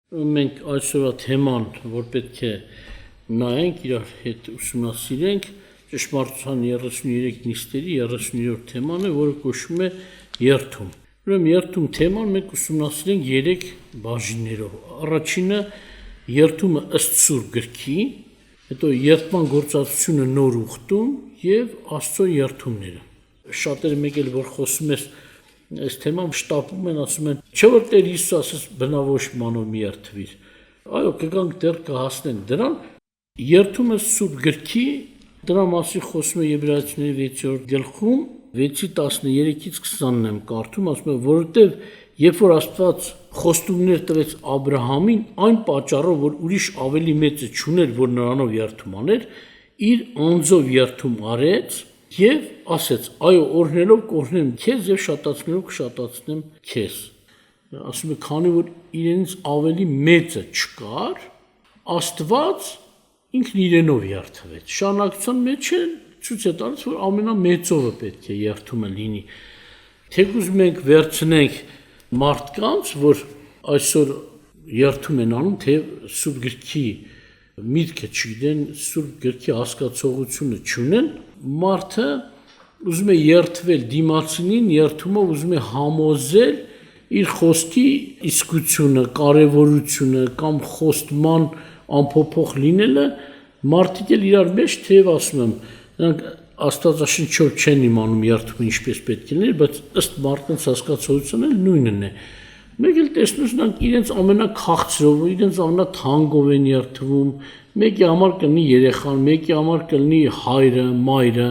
Մենք այսօրվա թեման, որ պետք է նայենք, իրար հետ ուսումնասիրենք, ճշմարտության 33 նիստերի 33-րդ թեման է, որը կոչվում է երթում։ Ուրեմն երթում թեման մենք ուսումնասիրենք 3 բաժիններով։ Առաջինը երթումը ըստ Սուրբ գրքի, հետո երթման գործածությունը նոր ուխտում եւ Աստծո երթումները։ Շատերը մեկ էլ որ խոսում ես այս թեման շտապում են, ասում են, չէ՞ որ Տեր Հիսուս ասես բնավոր մանով մի երթվիր։ Այո, կգանք դեռ կհասնենք դրան։ Երթումը Սուրբ գրքի, դրա մասին խոսում է Եբրայեցիների 6-րդ գլխում, 6:13-ից 20-ն եմ կարդում, ասում է, որովհետև երբ որ Աստված խոստումներ տվեց Աբրահամին, այն պատճառով, որ ուրիշ ավելի մեծը չուներ, որ նրանով երթում աներ, իր անձով երթում արեց եւ ասեց. այո, օրհնելով կօրհնեմ քեզ եւ շատացնելով կշատացնեմ քեզ։ Ասում է, քանի որ իրենից ավելի մեծը չկար, Աստված ինքն իրենով երթվեց։ Շարունակության մեջ է ցույց է տալիս, որ ամենամեծովը պետք է երթումը լինի։ Թեկուզ մենք վերցնենք մարդկանց, որ այսօր երթում են անում, թե Սուրբ գրքի միտքը չգիտեն, Սուրբ գրքի հասկացողությունը չունեն, մարդը ուզում է երթվել դիմացինին, երթումով ուզում է համոզել իր խոսքի իսկությունը, կարևորությունը կամ խոստման ամփոփող լինելը, մարդիկ էլ իրար մեջ թեև ասում եմ, նրանք Աստվածաշնչով չեն իմանում երթումը ինչպես պետք է լինի, բայց ըստ մարդկանց հասկացողության էլ նույնն է։ Մեկ էլ տեսնում նրանք իրենց ամենաքաղցրով, իրենց ամենաթանկով են երթվում, մեկի համար կլինի երեխան, մեկի համար կլինի հայրը, մայրը,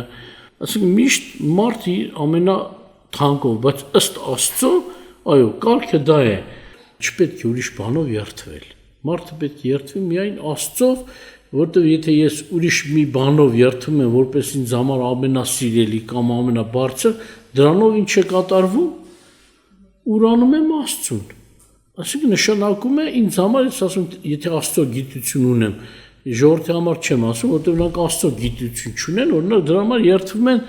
ասենք միշտ մարդը ամենաթանկով, բայց ըստ Աստծո, այո, կարգը դա է, չպետք է ուրիշ բանով երթվել։ Մարդը պետք է երթվի միայն Աստծով, որտեղ եթե ես ուրիշ մի բանով երթում եմ, որպես ինձ համար ամենասիրելի կամ ամենաբարձր, դրանով ինչ է կատարվում, ուրանում եմ Աստծուն։ Այսինքն նշանակում է ինձ համար, ես ասում, եթե Աստծո գիտություն ունեմ, ժողովրդի համար չեմ ասում, որտեղ նրանք Աստծո գիտություն չունեն, օրինակ դրա համար երթվում են,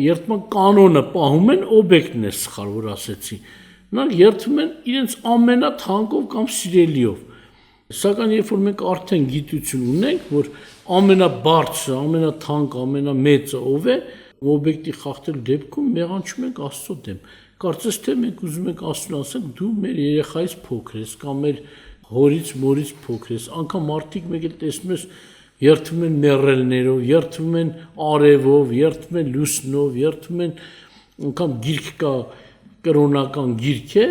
երթման կանոնը պահում են, օբյեկտն է սխալ, որ ասեցի։ Նրանք երթվում են իրենց ամենաթանկով կամ սիրելիով։ Սակայն երբ որ մենք արդեն գիտություն ունենք, որ ամենաբարձրը, ամենաթանկ, ամենամեծը ով է, օբյեկտի խախտելու դեպքում մեղանչում ենք Աստծո դեմ։ Կարծես թե մենք ուզում ենք Աստծուն ասենք, դու մեր երեխայից փոքր ես կամ մեր հորից, մորից փոքր ես։ Անկամ մարդիկ մեկ էլ տեսնում ես երթվում են մեռելներով, երթվում են արևով, երթվում են լուսնով, երթվում են անկամ գիրք կա, կրոնական գիրք է,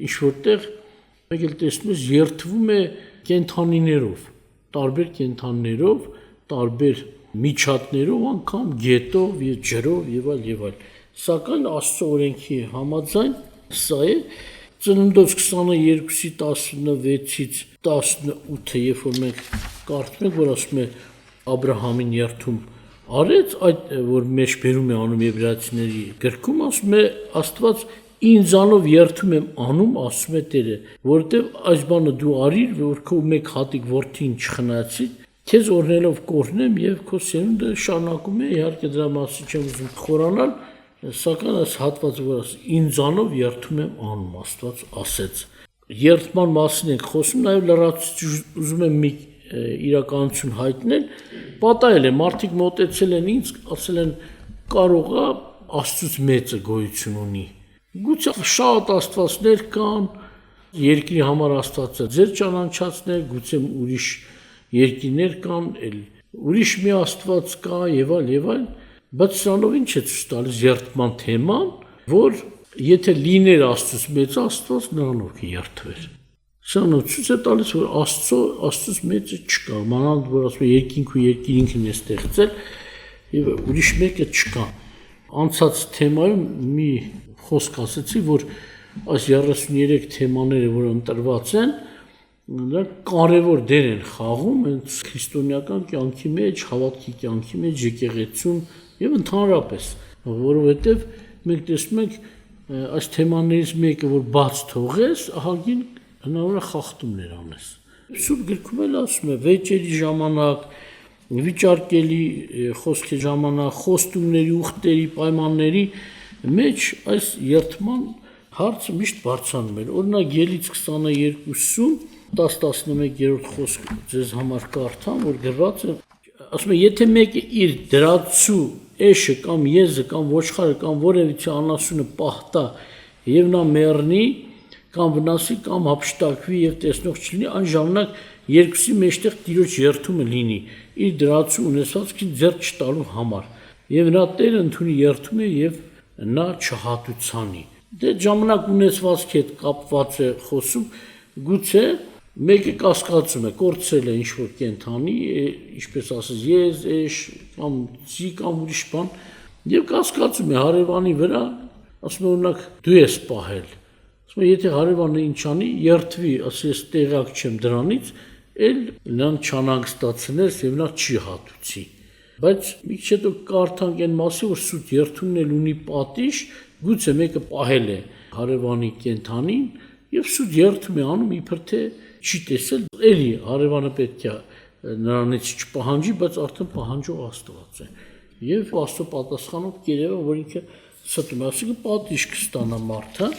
ինչ որտեղ մեկ էլ տեսնում ես երթվում է կենդանիներով, տարբեր կենդանիներով, տարբեր միջատներով, անգամ գետով, ջրով եւ այլ։ Սակայն Աստծո օրենքի համաձայն սա է Ծննդոց 22:16-ից 18, երբ որ մենք կարդում ենք, որ ասում է Աբրահամին երթում արեց, այդ որ մեջ բերում է անում Եբրայեցիների գրքում, ասում է Աստված ինձանով երթում եմ անում, ասում է Տերը, որովհետև այս բանը դու արիր, որ քո մեկ հատիկ որդին չխնայեցի, քեզ օրհնելով կօրհնեմ եւ քո սերունդը շարունակում է, իհարկե դրա մասին չեմ ուզում խորանալ, սակայն այս հատվածը որ ասում ինձանով երթում եմ անում, Աստված ասեց։ Երթման մասին ենք խոսում, նաեւ լրացուցիչ ուզում եմ մի իրականություն հայտնել, պատահել է մարդիկ մոտեցել են ինձ, ասել են կարող է Աստծուց մեծը գոյություն ունի։ Գուցե շատ աստվածներ կան, երկրի համար Աստվածը ձեր ճանաչածներ, գուցե ուրիշ երկիներ կան, ուրիշ մի Աստված կա եւ այլ, բայց սրանով ինչ է ցույց տալիս երթման թեման, որ եթե լիներ Աստծուց մեծ Աստված, նրանով կերթվեր։ Սրանով ցույց է տալիս, որ Աստծուց մեծը չկա, մանավանդ որ ասում է երկինք ու երկիր ինքն է ստեղծել եւ ուրիշ մեկը չկա։ Անցած թեմայում մի խոսք ասեցի, որ այս 33 թեմաները, որ ընտրված են, նրանք կարևոր դեր են խաղում հենց քրիստոնեական կյանքի մեջ, հավատքի կյանքի մեջ, եկեղեցում եւ ընդհանրապես, որովհետեւ մենք տեսնում ենք այս թեմաներից մեկը, որ բաց թողես, ահագին հնարավոր է խախտումներ անես։ Սուրբ գրքում էլ ասում է վեճերի ժամանակ, վիճարկելի խոսքի ժամանակ, խոստումների, ուխտերի, պայմանների մեջ այս երթման հարցը միշտ բարձրանում էր։ Օրինակ Ելից 22-ում 10-11-րդ խոսք ձեզ համար կարդամ, որ գրված է, ասում է, եթե մեկը իր դրածու էշը կամ եզը կամ ոչխարը կամ որևիցե անասունը պահտա եւ նա մեռնի կամ վնասի կամ հափշտակվի եւ տեսնող չլինի, այն ժամանակ երկուսի մեջտեղ տիրոջ երթումը լինի իր դրածու ունեցվածքին ձեռք չտալու համար եւ նրա տերը ընդունի երթումը եւ նա չհատուցանի։ Դե ժամանակ ունեցվածքի հետ կապված է խոսում, գուցե մեկը կասկածում է, կորցրել է ինչ-որ կենդանի, ինչպես ասես, եզ, էշ, կամ ձի, կամ ուրիշ բան, եւ կասկածում է հարևանի վրա, ասում է օրինակ դու ես պահել։ Ասում է եթե հարևանը ինչ անի, երթվի, ասես տեղակ չեմ դրանից, էլ նրան չանհանգստացնես եւ նա չի հատուցի։ Բայց մի քիչ հետո կարդանք այն մասը, որ սուտ երթումն էլ ունի պատիժ, գուցե մեկը պահել է հարևանի կենդանին եւ սուտ երթում է անում իբր թե չի տեսել, էլի հարևանը պետք է նրանից չպահանջի, բայց արդեն պահանջող Աստված է։ Եվ Աստծո պատասխանով կերևա, որ ինքը ստում է, ասիկը պատիժ կստանա մարդը։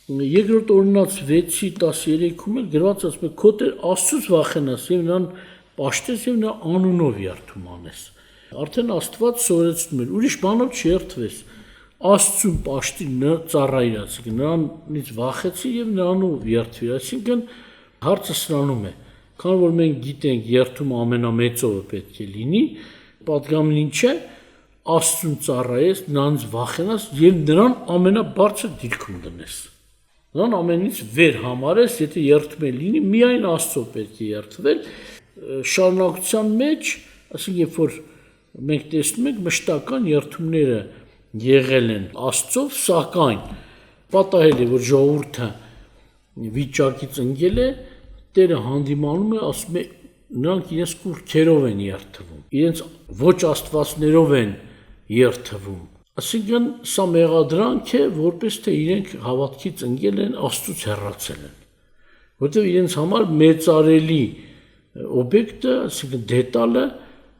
Երկրորդ օրինաց 6:13-ում էլ գրված ասում է, քո Տեր Աստծուց վախենաս եւ նրան պաշտես եւ նա անունով երթում անես։ Արդեն Աստված սովորեցնում է, ուրիշ բանով չերթվես։ Աստծուն պաշտի ծառայիր, ասիկը նրանից վախեցի եւ նրանով երթվի, այսինքն հարցը սրանում է, քան որ մենք գիտենք երթումը ամենամեծովը պետք է լինի, պատգամն ինչ է, Աստծուն ծառայես, նրանց վախենաս եւ նրան ամենաբարձր դիրքում դնես։ Նրան ամենից վեր համարես, եթե երթում է լինի, միայն Աստծո պետք է երթվել, շարունակության մեջ, ասենք երբ որ մենք տեսնում ենք մշտական երթումները եղել են Աստծով, սակայն պատահել է, որ ժողովուրդը վիճակից ընկել է, Տերը հանդիմանում է, ասում է, նրանք իրենց կուռքերով են երթվում, իրենց ոչ աստվածներով են երթվում։ Այսինքն սա մեղադրանք է, որպես թե իրենք հավատքից ընկել են, Աստծուց հեռացել են, որտեղ իրենց համար մեծարելի օբյեկտը, այսինքն դետալը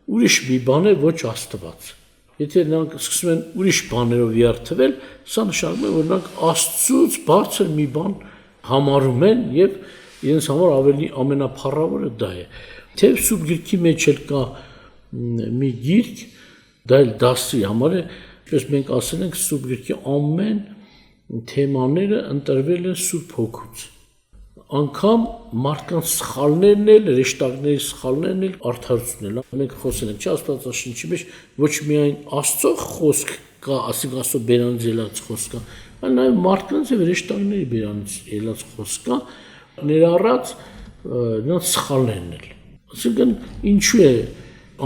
ուրիշ մի բան է, ոչ Աստված։ Եթե նրանք սկսում են ուրիշ բաներով երթվել, սա նշանակում է, որ նրանք Աստծուց բարձր մի բան համարում են եւ իրենց համար ավելի ամենափառավորը դա է։ Թեև Սուրբ գրքի մեջ էլ կա մի գիրք, դա էլ դասի համար է, ինչպես մենք ասել ենք, Սուրբ գրքի ամեն թեմաները ընտրվել են Սուրբ Հոգուց։ Անկամ մարդկանց սխալներն էլ, հրեշտակների սխալներն էլ արդարացնել։ Մենք խոսել ենք, չէ՞, Աստվածաշնչի մեջ ոչ միայն Աստծո խոսք կա, ասենք Աստծո բերանից ելած խոսք կա, այլ նաև մարդկանց եւ հրեշտակների բերանից ելած խոսք կա, ներառած նրանց սխալներն էլ։ Այսինքն ինչու է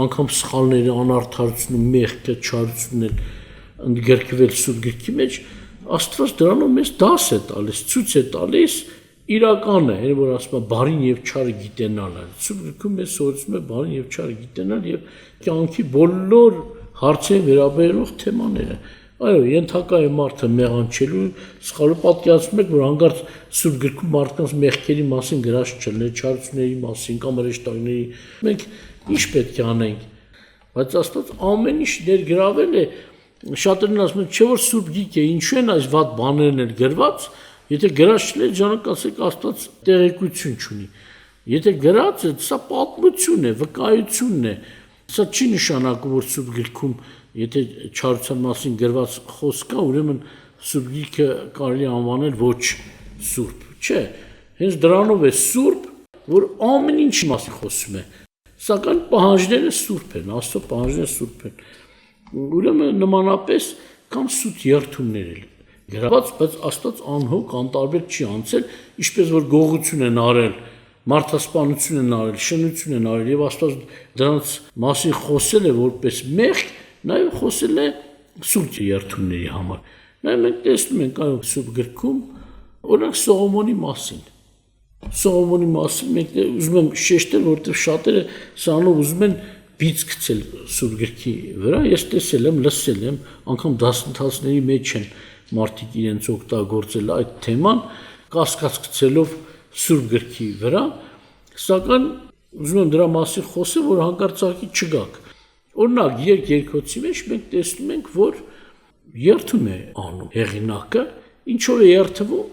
անգամ սխալները անարդարությունում, մեղքը, չարությունն էլ ընդգրկվել Սուրբ գրքի մեջ, Աստված դրանով մեզ դաս է տալիս, ցույց է տալիս իրական է, որ ասում է բարին եւ չարը գիտենալը։ Սուրբ գրքում մեզ սովորեցնում է բարին եւ չարը գիտենալ եւ կյանքի բոլոր հարցերին վերաբերող թեմաները։ Այո, ենթակա է մարդը մեղանչելու, սխալը պատկերացնում եք, որ հանկարծ Սուրբ գրքում մարդկանց մեղքերի մասին գրած չլներ, չարությունների մասին կամ հրեշտակների։ Մենք ինչ պետք է անենք։ Բայց Աստված ամեն ինչ ներգրավել է, շատերն ասում են, չէ՞ որ Սուրբ գիրք է, ինչու են այս վատ բաներն էլ գրված, եթե գրած չլեր, ժամանակ ասեք Աստված տեղեկություն չունի։ Եթե գրած է, սա պատմություն է, վկայությունն է։ Սա չի նշանակում, որ Սուրբ գրքում եթե չարության մասին գրված խոսք կա, ուրեմն Սուրբ գիրքը կարելի անվանել ոչ Սուրբ, չէ։ Հենց դրանով է Սուրբ, որ ամեն ինչի մասին խոսում է։ Սակայն պահանջները Սուրբ են, Աստծո պահանջները Սուրբ են։ Ուրեմն նմանապես կամ սուտ երթումներ էլ գրված, բայց Աստված անհոգ անտարբեր չի անցել, ինչպես որ գողություն են արել, մարդասպանություն են արել, շնություն են արել, եւ Աստված դրանց մասին խոսել է որպես մեղք, նաև խոսել է սուրբ երթումների համար։ Նաև մենք տեսնում ենք այո Սուրբ գրքում, օրինակ Սողոմոնի մասին։ Սողոմոնի մասին մենք ուզում եմ շեշտել, որովհետև շատերը սրանով ուզում են բիծ գցել Սուրբ գրքի վրա, ես տեսել եմ, լսել եմ, անգամ դասընթացների մեջ են մարդիկ իրենց օգտագործել այդ թեման, կասկած գցելով Սուրբ գրքի վրա, սակայն ուզում եմ դրա մասին խոսել, որ հանկարծակի չգաք։ Օրինակ երկրոցի մեջ մենք տեսնում ենք, որ երթում է անում հեղինակը, ինչով է երթվում,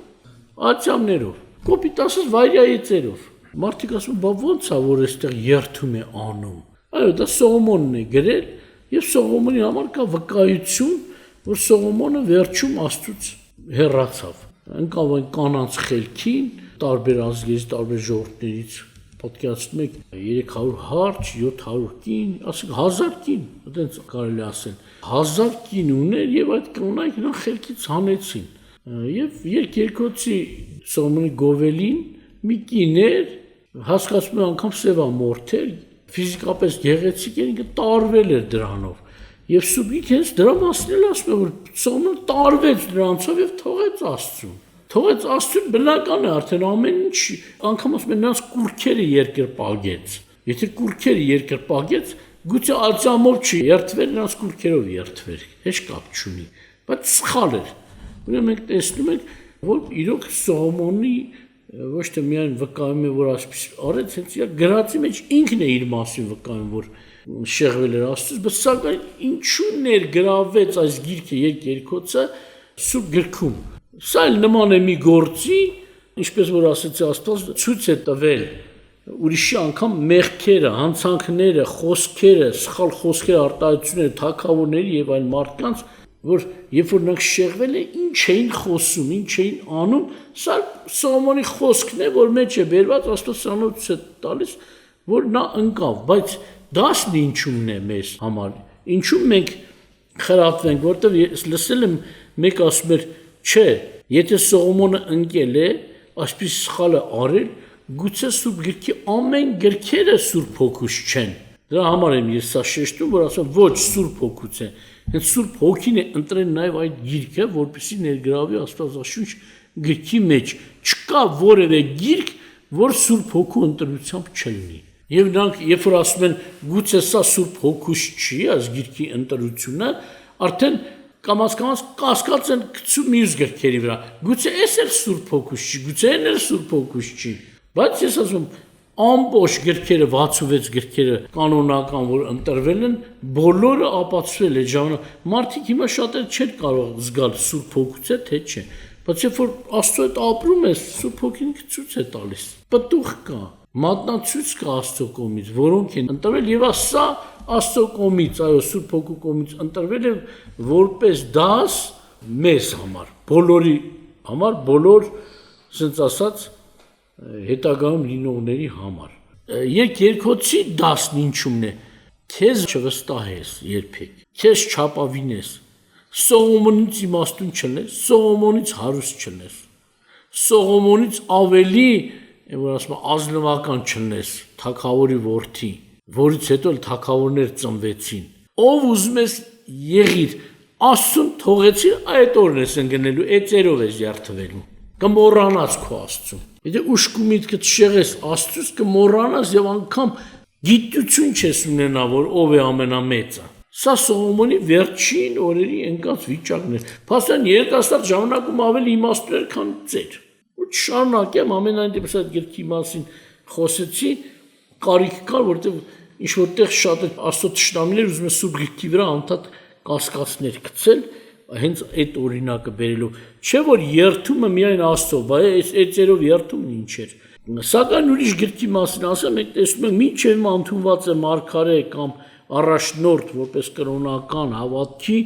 ատյամներով։ Կոպիտ ասած վայրայեցերով։ Մարդիկ ասում, բա ո՞նց է որ այստեղ երթում է անում։ Այո, դա Սողոմոնն է գրել, եւ Սողոմոնի համար կա վկայություն, որ Սողոմոնը վերջում Աստծուց հեռացավ։ Ընկավ այն կանանց խելքին, տարբեր ազգերից, տարբեր ժողովուրդներից պատկերացնում եք 300 հարճ, 700 կին, ասենք 1000 կին, այդպես կարելի ասել։ 1000 կին ուներ եւ այդ կանայք նրան խելքից հանեցին։ Եվ երկերկոցի Սողոմոնի գովելին մի կին էր, հասկացում անգամ սևա մորթեր, ֆիզիկապես գեղեցիկ էր, ինքը տարվել էր դրանով։ Եվ Սուրբիկ հենց դրա մասին էլ ասում է, որ Սողոմոնը տարվեց դրանցով եւ թողեց Աստծուն։ Թողեց Աստծուն բնական է արդեն ամեն ինչ, անգամ ասում են նրանց կուրքերը երկրպագեց։ Եթե կուրքերը երկրպագեց, գուցե ածամով չի երթվել, նրանց կուրքերով երթվեր, հեչ կապ չունի, բայց սխալ էր։ Ուրեմն մենք տեսնում ենք, որ իրոք Սողոմոնի ոչ թե միայն վկայում է, որ այսպես արեց, հենց իր գրածի մեջ ինքն է իր մասին վկայում, որ շեղվել էր Աստծուց, բայց սակայն ինչու ներգրավեց այս գիրքը երկերկոցը Սուրբ գրքում։ Սա էլ նման է մի գործի, ինչպես որ ասեցի Աստված ցույց է տվել ուրիշի անգամ մեղքերը, հանցանքները, խոսքերը, սխալ խոսքերը, արտահայտությունները, թագավորների եւ այլ մարդկանց, որ երբ որ նրանք շեղվել է, ինչ էին խոսում, ինչ էին անում, սա Սողոմոնի խոսքն է, որ մեջ է բերված, Աստված սրանով ցույց է տալիս, որ նա ընկավ, բայց դասն ինչումն է մեզ համար, ինչու մենք խրատվենք, որտեղ լսել եմ մեկ ասում էր, չէ, եթե Սողոմոնը ընկել է, այսպես սխալը արել, գուցե Սուրբ գրքի ամեն գրքերը Սուրբ Հոգուց չեն։ Դրա համար եմ ես սա շեշտում, որ ասեմ ոչ Սուրբ Հոգուց է։ Հենց Սուրբ Հոգին է ընտրել նաև այդ գիրքը, որպեսզի ներգրավի Աստվածաշունչ գրքի մեջ։ Չկա որևէ գիրք, որ Սուրբ Հոգու ընտրությամբ չլինի։ Եվ նրանք, երբ որ ասում են, գուցե սա Սուրբ Հոգուց չի, այս գիրքի ընտրությունը, արդեն կամաց-կամաց կասկած են գցում մյուս գրքերի վրա։ Գուցե էս էլ Սուրբ Հոգուց չի, գուցե այն էլ Սուրբ Հոգուց չի։ Բայց ես ասում ամբողջ գրքերը 66 գրքերը կանոնական որ ընտրվել են, բոլորը ապացուցվել է ժամանակ։ Մարդիկ հիմա շատերը չեն կարող զգալ Սուրբ Հոգուց է թե չէ։ Բայց երբ որ Աստծո հետ ապրում ես, Սուրբ Հոգին ցույց է տալիս։ Պտուղ կա, մատնացույց կա Աստծո կողմից, որոնք են ընտրվել եւ սա Աստծո կողմից, այո, Սուրբ Հոգու կողմից ընտրվել է որպես դաս մեզ համար, բոլորի համար, բոլոր, ասենց ասած, հետագայում լինողների համար։ Երկերկոցի դասն ինչումն է, քեզ չվստահես երբեք, քեզ չապավինես, Սողոմոնից իմաստուն չլես, Սողոմոնից հարուստ չլես, Սողոմոնից ավելի, որ ասում եմ, ազնվական չլես, թագավորի որդի, որից հետո թագավորներ ծնվեցին։ Ով ուզում ես եղիր, Աստծուն թողեցիր, այդ օրն ես ընկնելու, էծերով ես երթվելու, կմոռանաս քո Աստծուն։ Եթե ուշքու միտքդ շեղես Աստծուց, կմոռանաս եւ անգամ գիտություն չես ունենա, որ ով է ամենամեծը։ Սա Սողոմոնի վերջին օրերի ընկած վիճակն էր։ Փաստորեն երիտասարդ ժամանակում ավելի իմաստուն էր, քան ծեր։ Ու շարունակեմ ամենայն դեպս այդ գրքի մասին խոսեցի, կարիք կար, որտեղ ինչ որտեղ շատ Աստծո թշնամիներ ուզում են Սուրբ գրքի վրա անդադ կասկածներ գցել, հենց այդ օրինակը բերելով, չէ որ երթումը միայն Աստծո, բայց այդ ծերով երթումն ինչ էր։ Սակայն ուրիշ գրքի մասին ասեմ, մենք տեսնում ենք մինչև ընդունված է մարգարե կամ առաջնորդ որպես կրոնական հավատքի,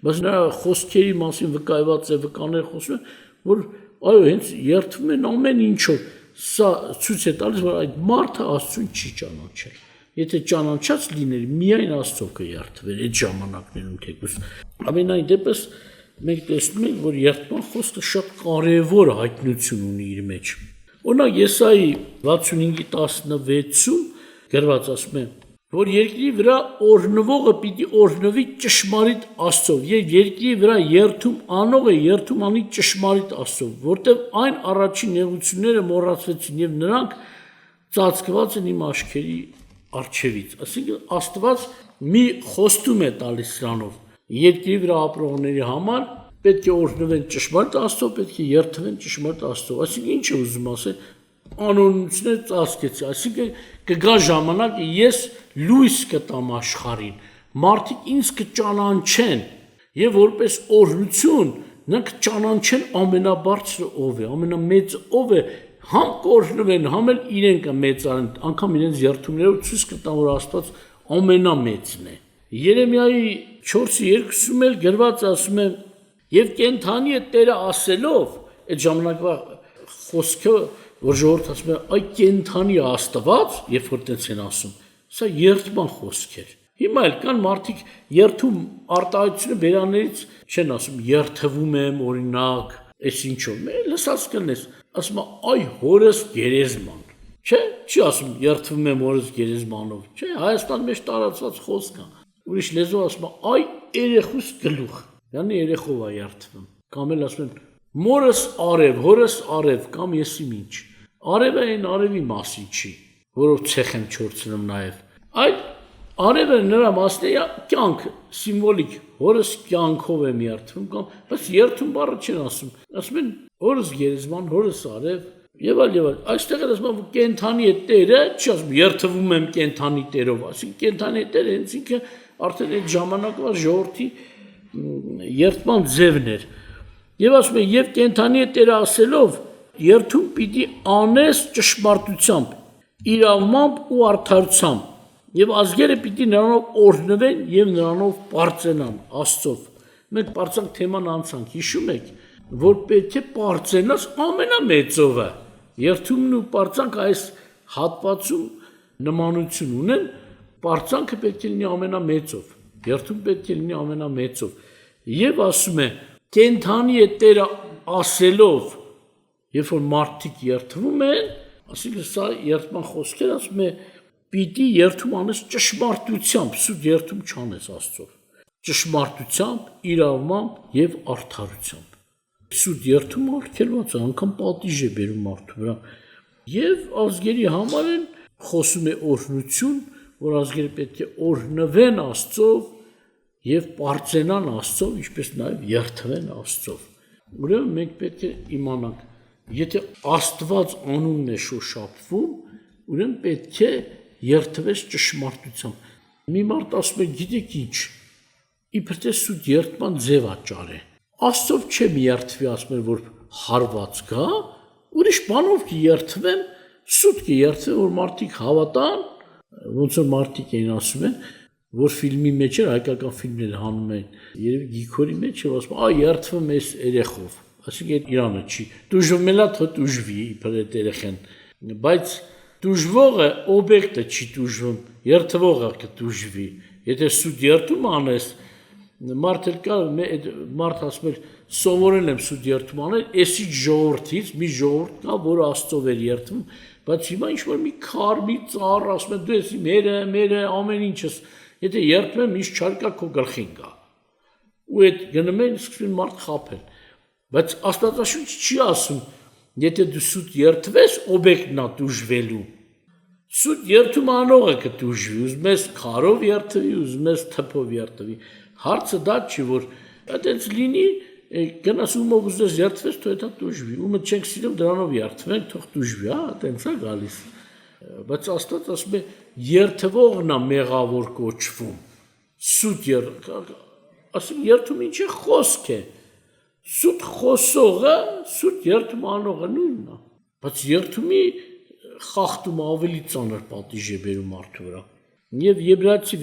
բայց նրա խոսքերի մասին վկայված է վկաներ խոսում են, որ այո, հենց երթվում են ամեն ինչով։ Սա ցույց է տալիս, որ այդ մարդը Աստծուն չի ճանաչել։ Եթե ճանաչած լիներ, միայն Աստծո կերթվեր այդ ժամանակներում թեկուզ։ Ամենայն դեպս մենք տեսնում ենք, որ երթման խոսքը շատ կարևոր հայտնություն ունի իր մեջ։ Օրինակ Եսայի 65:16-ում գրված ասում է, որ երկրի վրա օրհնվողը պիտի օրհնվի ճշմարիտ Աստծով, եւ երկրի վրա երթում անողը երթում անի ճշմարիտ Աստծով, որտեղ այն առաջին նեղությունները մոռացվեցին եւ նրանք ծածկված են իմ աչքերի առջևից։ Այսինքն Աստված մի խոստում է տալիս սրանով երկրի վրա ապրողների համար պետք է օրհնվեն ճշմարիտ Աստծով, պետք է երթվեն ճշմարիտ Աստծով։ Այսինքն ինչ է ուզում ասել, անօրինությունները ծածկեցի, այսինքն կգա ժամանակ ես լույս կտամ աշխարհին, մարդիկ ինձ կճանաչեն եւ որպես օրհնություն նրանք ճանաչեն ամենաբարձրը ով է, ամենամեծը ով է, համ կօրհնվեն, համ էլ իրենք մեծանեն, անգամ իրենց երթումներով ցույց կտան, որ Աստված ամենամեծն է։ Երեմիայի 4:2-ում էլ գրված ասում է. «Եվ կենթանի է Տերը ասելով», այդ ժամանակվա խոսքը, որ ժողովուրդ ասում է, այ կենթանի Աստված, երբ որ տենց են ասում, սա երթման խոսք էր։ Հիմա էլ կան մարդիկ երթում արտահայտությունը բերաներից չեն ասում, երթվում եմ օրինակ, այս ինչով, լսած կլնես, ասում է, այ հորս գերեզման, չէ, չի ասում երթվում եմ հորս գերեզմանով, չէ, Հայաստան մեջ տարածված խոսք է, ուրիշ լեզվով ասում է, այ երեխուս գլուխ, յանի երեխով է երթվում, կամ էլ ասում են, մորս արև, հորս արև, կամ եսիմ ինչ, արևը այն արևի մասին չի, որով ցեխ եմ չորցնում նաև, այլ արևը նրա մասն է կյանք, սիմվոլիկ, հորս կյանքով եմ երթվում, կամ, բայց երթում բառը չեն ասում են հորս գերեզման, հորս արև, եւ այլ, այստեղ էլ ասում են կենթանի է Տերը, չի ասում երթվում եմ կենթանի Տերով, ասին կենթանի է Տերը, հենց ինքը արդեն այդ ժամանակվա ժողովրդի երթման ձևն էր, եւ ասում են եւ կենթանի է Տերը ասելով, երթում պիտի անես ճշմարտությամբ, իրավամբ ու արդարությամբ, եւ ազգերը պիտի նրանով օրհնվեն եւ նրանով պարծենան Աստծով։ Մենք պարծանք թեման անցանք, հիշում եք, որ պետք է պարծենաս ամենամեծով է։ Երթումն ու պարծանք այս հատվածում նմանություն ունեն, պարծանքը պետք է լինի ամենամեծով, երթում պետք է լինի ամենամեծով։ Եվ ասում է, կենթանի է Տերը ասելով, երբ որ մարդիկ երթվում են, ասիկա սա երթման խոսքեր ասում է, պիտի երթում անես ճշմարտությամբ, սուտ երթում չանես Աստծով, ճշմարտությամբ, իրավամբ եւ արդարությամբ։ Սուտ երթում արգելված է, անգամ պատիժ է բերում մարդու վրա։ Եվ ազգերի համար են խոսում է օրհնություն, որ ազգերը պետք է օրհնվեն Աստծով եւ պարծենան Աստծով, ինչպես նաեւ երթվեն Աստծով։ Ուրեմն մենք պետք է իմանանք, եթե Աստված անունն է շոշափվում, ուրեմն պետք է երթվես ճշմարտությամբ։ Մի մարդ ասում է, գիտեք ինչ, իբր թե սուտ երթման ձև աճար է։ Աստծով չեմ երթվի, ասում է, որ հարված գա, ուրիշ բանով կերթվեմ, սուտ կերթվեմ, որ մարդիկ հավատան, ոնց որ մարդիկ էին ասում են, որ ֆիլմի մեջ էր, հայկական ֆիլմները հանում են, երևի Գիգորի մեջ էր, ասում, այ երթվում ես երեխով, ասենք Իրանը չի, դուժվում էլա թո դուժվի, իբր այդ երեխեն, բայց դուժվողը օբյեկտը չի դուժվում, երթվողը կդուժվի, եթե սուտ երթում անես, մարդ էլ կա, մարդ ասում էր, սովորել եմ սուտ երթում անել, էսի ժողովրդից, մի ժողովուրդ կա, որը Աստծով էր երթվում, բայց հիմա ինչ-որ մի քար, մի ծառ, ասում են, դու եսի մերը, ամեն ինչս, եթե երթում եմ, ինչ չարկա քո գլխին գա, ու այդ գնում են, սկսում են մարդ խաբել, բայց Աստվածաշունչը չի ասում, եթե դու սուտ երթվես, օբյեկտն է դուժվելու, սուտ երթում անողը կդուժվի, ուզում ես քարով երթվի, ուզում ես թփով երթվի, հարցը դա չի, որ այդպես լինի, գնաս ումով ուզես երթվես, թող դա դուժվի, ումը չենք սիրում դրանով երթվենք, թող դուժվի, հա, այդպես է գալիս, բայց Աստված ասում է, երթվողն է մեղավոր կոչվում, սուտ ասում երթում ինչ է խոսք է, սուտ խոսողը, սուտ երթում անողը նույնն է, բայց երթումի խախտումը ավելի ծանր պատիժ է բերում մարդու վրա։ Եվ Եբրայեցի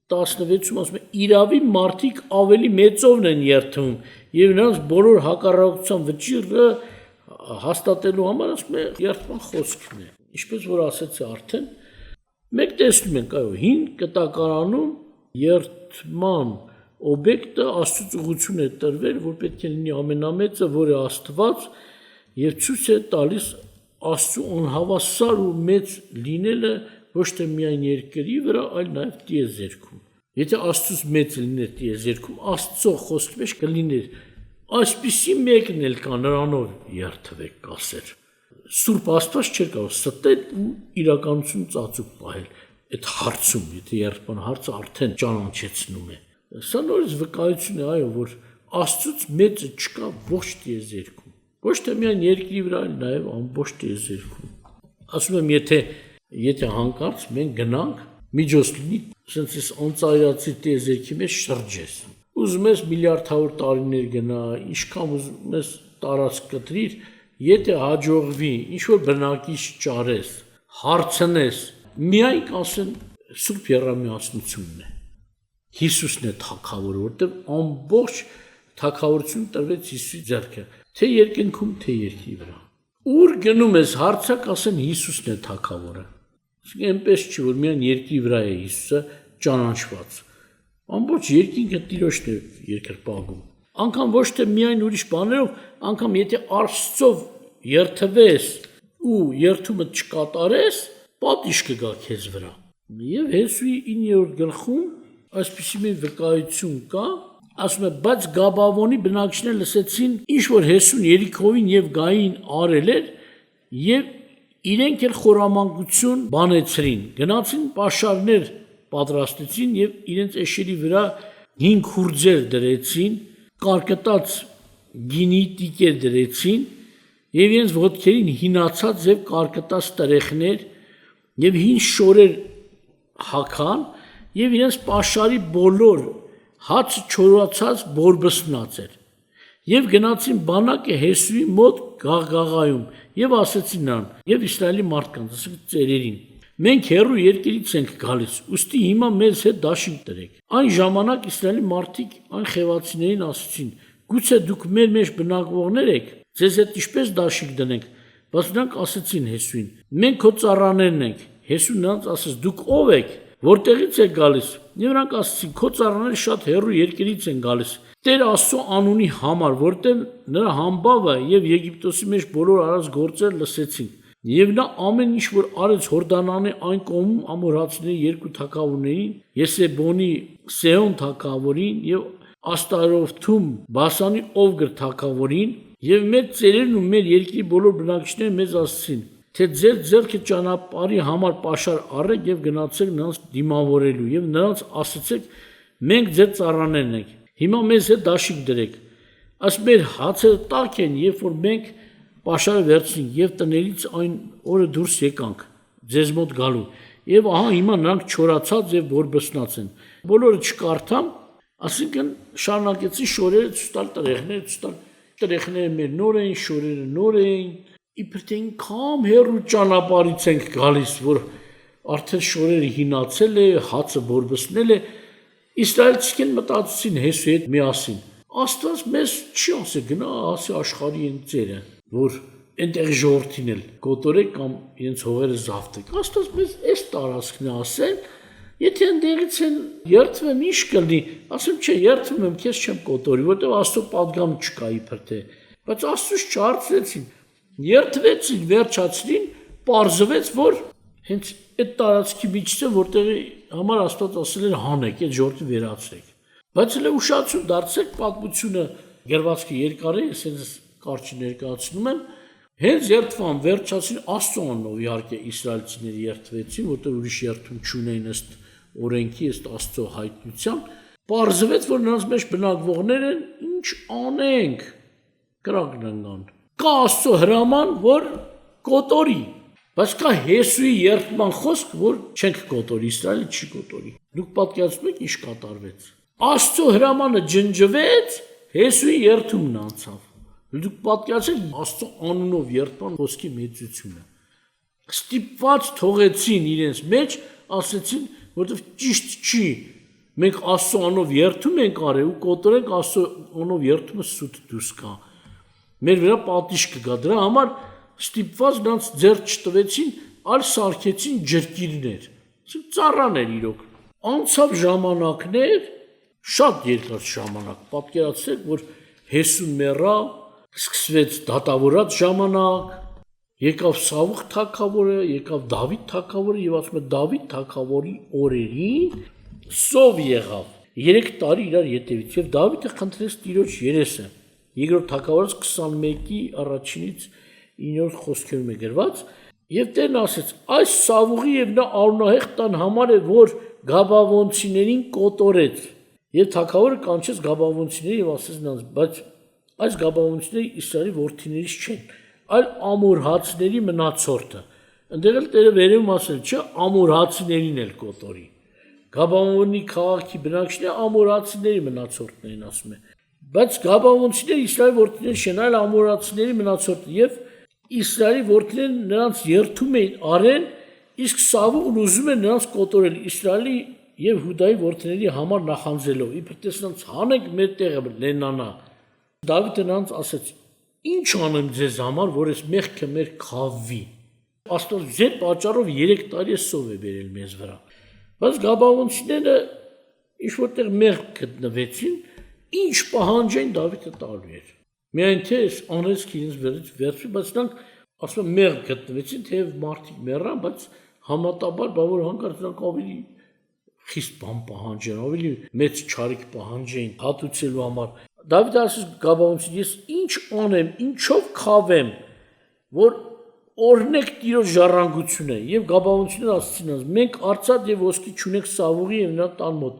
6:16-ում ասում է, իրավի մարդիկ ավելի մեծովն են երթում, եւ նրանց բոլոր հակառակության վճիռը հաստատելու համար ասում է երթման խոսքն է։ Ինչպես որ ասեցի արդեն, մենք տեսնում ենք, այո, հին կտակարանում երթման օբյեկտը Աստծուց ուղղություն է տրվել, որ պետք է լինի ամենամեծը, որը Աստված, եւ ցույց է տալիս Աստծու անհավասար ու մեծ լինելը ոչ թե միայն երկրի վրա, այլ նաև տիեզերքում։ Եթե Աստծուց մեծ լիներ տիեզերքում, Աստծո խոսքի մեջ կլիներ այսպիսի մեկն էլ կա նրանով երթվեք կասեր։ Սուրբ Աստված չէր կարող ստել ու իրականություն ծածուկ պահել այդ հարցում, եթե երթման հարցը արդեն ճանաչեցնում է։ Սա նորից վկայություն է, այո, որ Աստծուց մեծը չկա ոչ տիեզերքում։ Ոչ թե միայն երկրի վրա, այլ նաև ամբողջ տիեզերքում։ Ասում եմ, եթե հանկարծ մենք գնանք, միջոց լինի, ասենց այս անծայրացի տիեզերքի մեջ շրջես։ Ուզում ես միլիարդավոր տարիներ գնա, ինչքան ուզում ես տարածք կտրիր, եթե հաջողվի ինչ որ բնակիչ ճարես, հարցնես, միայն կասեն Սուրբ Եռամիասնությունն է։ Հիսուսն է թագավորը, որտեղ ամբողջ թագավորությունը տրվեց Հիսուսի ձեռքը, թե երկնքում, թե երկրի վրա։ Ուր գնում ես հարցակ ասեն Հիսուսն է թագավորը։ Այնպես չի, որ միայն երկրի վրա է Հիսուսը ճանաչված։ Ամբողջ երկինքը Տիրոջն է երկրպագում։ Անկամ ոչ թե միայն ուրիշ բաներով, անկամ եթե Աստծով երթվես ու երթումը չկատարես, պատիժ կգա քեզ վրա։ Եվ Հեսուի 9-րդ գլխում այսպիսի մի վկայություն կա, ասում է, բայց Գաբավոնի բնակիչները լսեցին, ինչ որ Հեսուն Երիքովին եւ Գային արել էր, եւ իրենք էլ խորամանկություն բանեցրին, գնացին պաշարներ պատրաստեցին եւ իրենց էշերի վրա 5 հուրձեր դրեցին, կարկտած գինի տիկեր դրեցին եւ իրենց ոտքերին հինացած եւ կարկտած տրեխներ եւ հին շորեր հագան եւ իրենց պաշարի բոլոր հաց չորացած բորբսնած էր եւ գնացին բանակը Հեսուի մոտ գաղգաղայում եւ ասեցին նրան եւ Իսրայելի մարդկանց, ասենք ծերերին, մենք հերու երկրից ենք գալիս, ուստի հիմա մեզ հետ դաշինք տրեք։ Այն ժամանակ Իսրայելի մարդիկ այն խևացիներին ասեցին. գուցե դուք մեր մեջ բնակվողներ եք, ձեզ հետ ինչպես դաշինք դնենք, բայց նրանք ասեցին Հեսուին. մենք քո ծառաներն ենք։ Հեսուն նրանց ասաց. դուք ով եք, որտեղից եք գալիս։ Եվ նրանք ասեցին. քո ծառաները շատ հեռու երկրից են գալիս։ Տեր Աստծո անունի համար, որտեղ նրա համբավը եւ Եգիպտոսի մեջ բոլոր արած գործերը լսեցին։ Եվ նա ամեն ինչ որ արեց Հորդանանի այն կողմում ամորհացիների երկու թագավորներին, Եսեբոնի Սեհոն թագավորին եւ Աստարոթում Բասանի Օվգր թագավորին, եւ մեր ծերերն ու մեր երկրի բոլոր բնակիչները մեզ ասացին, թե ձեր ձեռքը ճանապարհի համար պաշար առեք եւ գնացեք նրանց դիմավորելու եւ նրանց ասացեք. մենք ձեր ծառաներն ենք։ Հիմա մեզ հետ դաշինք դրեք։ Այս մեր հացերը տաք են, երբ որ մենք պաշարը վերցնենք եւ տներից այն օրը դուրս եկանք ձեզ մոտ գալու։ Եվ ահա հիմա նրանք չորացած եւ բորբսնած են։ Բոլորը չկարդամ, ասինքն շարունակեցի շորերը ցույց տալ, տրեխները ցույց տալ։ Տրեխները մեր նոր էին, շորերը նոր էին։ Իբր թե ինքան հեռու ճանապարհից ենք գալիս, որ արդեն շորերը հինացել է, հացը բորբսնել է։ Իսրայելցիքեն մտածեցին Հեսուի հետ միասին։ Աստված մեզ չի ասի գնա ասի աշխարհի են ծերը, որ այնտեղ ժողովրդին էլ կոտորեք կամ իրենց հողերը զավթեք։ Աստված մեզ այս տարածքն է ասել, եթե ընդեղից են երթվեմ ինչ կլինի, ասեմ չէ, երթվում եմ, քեզ չեմ կոտորի, որտեղ Աստծո պատգամ չկա իբր թե։ Բայց Աստծուց չհարցրեցին, երթվեցին, վերջացրին, պարզվեց, որ հենց այդ տարածքի միջից է, որտեղի համար Աստված ասել էր հանեք, այդ ժողովրդը վերացրեք։ Բայց հենց ուշացում դարձեք պատմությունը գրվածքը երկար է, ես հենց կարճ ներկայացնում եմ, հենց երթվան վերջացին Աստծո անունով իհարկե իսրայելցիները երթվեցին, որտեղ ուրիշ երթում չունեին ըստ օրենքի, ըստ Աստծո հայտնության, պարզվեց, որ նրանց մեջ բնակվողներ են, ինչ անենք, կրակն ընկան։ Կա Աստծո հրաման, որ կոտորի, բայց կա Հեսուի երթման խոսք, որ չենք կոտորի, Իսրայելը չի կոտորի։ Դուք պատկերացնում եք ինչ կատարվեց։ Աստծո հրամանը ջնջվեց, Հեսուի երթումն անցավ։ Դուք պատկերացեք Աստծո անունով երթման խոսքի մեծությունը։ Ստիպված թողեցին իրենց մեջ, ասեցին, որովհետև ճիշտ չի։ Մենք Աստծո անունով երթում ենք արել ու կոտորենք Աստծո անունով երթումը սուտ դուրս գա։ Մեր վրա պատիժ կգա։ Դրա համար ստիպված նրանց ձեռք չտվեցին, այլ սարքեցին ջրկիրներ։ Ծառաներ իրոք։ Անցավ ժամանակներ, շատ երկար ժամանակ։ Պատկերացրեք, որ Հեսուն մեռավ, սկսվեց դատավորած ժամանակ, եկավ Սավուխ թագավորը, եկավ Դավիթ թագավորը եւ ասում է Դավիթ թագավորի օրերին սով եղավ 3 տարի իրար ետևից եւ Դավիթը խնդրեց Տիրոջ երեսը։ Երկրորդ թագավորից 21-ի առաջինից 9-րդ խոսքերում է գրված եւ Տերն ասեց. այս Սավուղի եւ նա արունահեղ տան համար է, որ Գաբավոնցիներին կոտորեց։ Եվ թագավորը կանչեց Գաբավոնցիներին եւ ասեց նրանց, բայց այս Գաբավոնցիները Իսրայելի որդիներից չեն, այլ ամորհացիների մնացորդը։ Այնտեղ էլ Տերը վերում ասել, չէ, ամորհացիներին էլ կոտորի։ Գաբավոնի քաղաքի բնակիչները ամորհացիների մնացորդներին ասում է։ Բայց Գաբավոնցիները Իսրայելի որդիներ չեն, այլ ամորհացիների մնացորդը եւ Իսրայելի որդիներն նրանց երթում էին արեն, իսկ Սավուղն ուզում էր նրանց կոտորել Իսրայելի եւ Հուդայի որդիների համար նախանձելով։ Իբր տեսնանց հանեք մեր տեղը լենանա։ Դավիթը նրանց ասաց. «Ինչ անեմ ձեզ համար, որ այս մեղքը մեր քավվի։ Աստված ձեր պատճառով 3 տարի սով է բերել մեզ վրա»։ Բայց Գաբաոնցիները ինչ որտեղ մեղք գտնվեցին, ինչ պահանջեն Դավիթը տալու էր։ Միայն թե անհրաժեշտ իրենց վերից վերցրի, բայց նրանք ասում են մեղք գտնվեցին, թեև մարդիկ մեռան, բայց համատաբար բավարար հանկարծ նրանք ավելի խիստ բան պահանջեն, ավելի մեծ չարիք պահանջեն հատուցելու համար։ Դավիթը ասում Գաբաոնցին, ես ինչ անեմ, ինչով քավեմ, որ օրհնեք Տիրոջ ժառանգությունը։ Եվ Գաբաոնցիները ասացին, մենք արծաթ եւ ոսկի չունենք Սավուղի եւ նրա տան մոտ,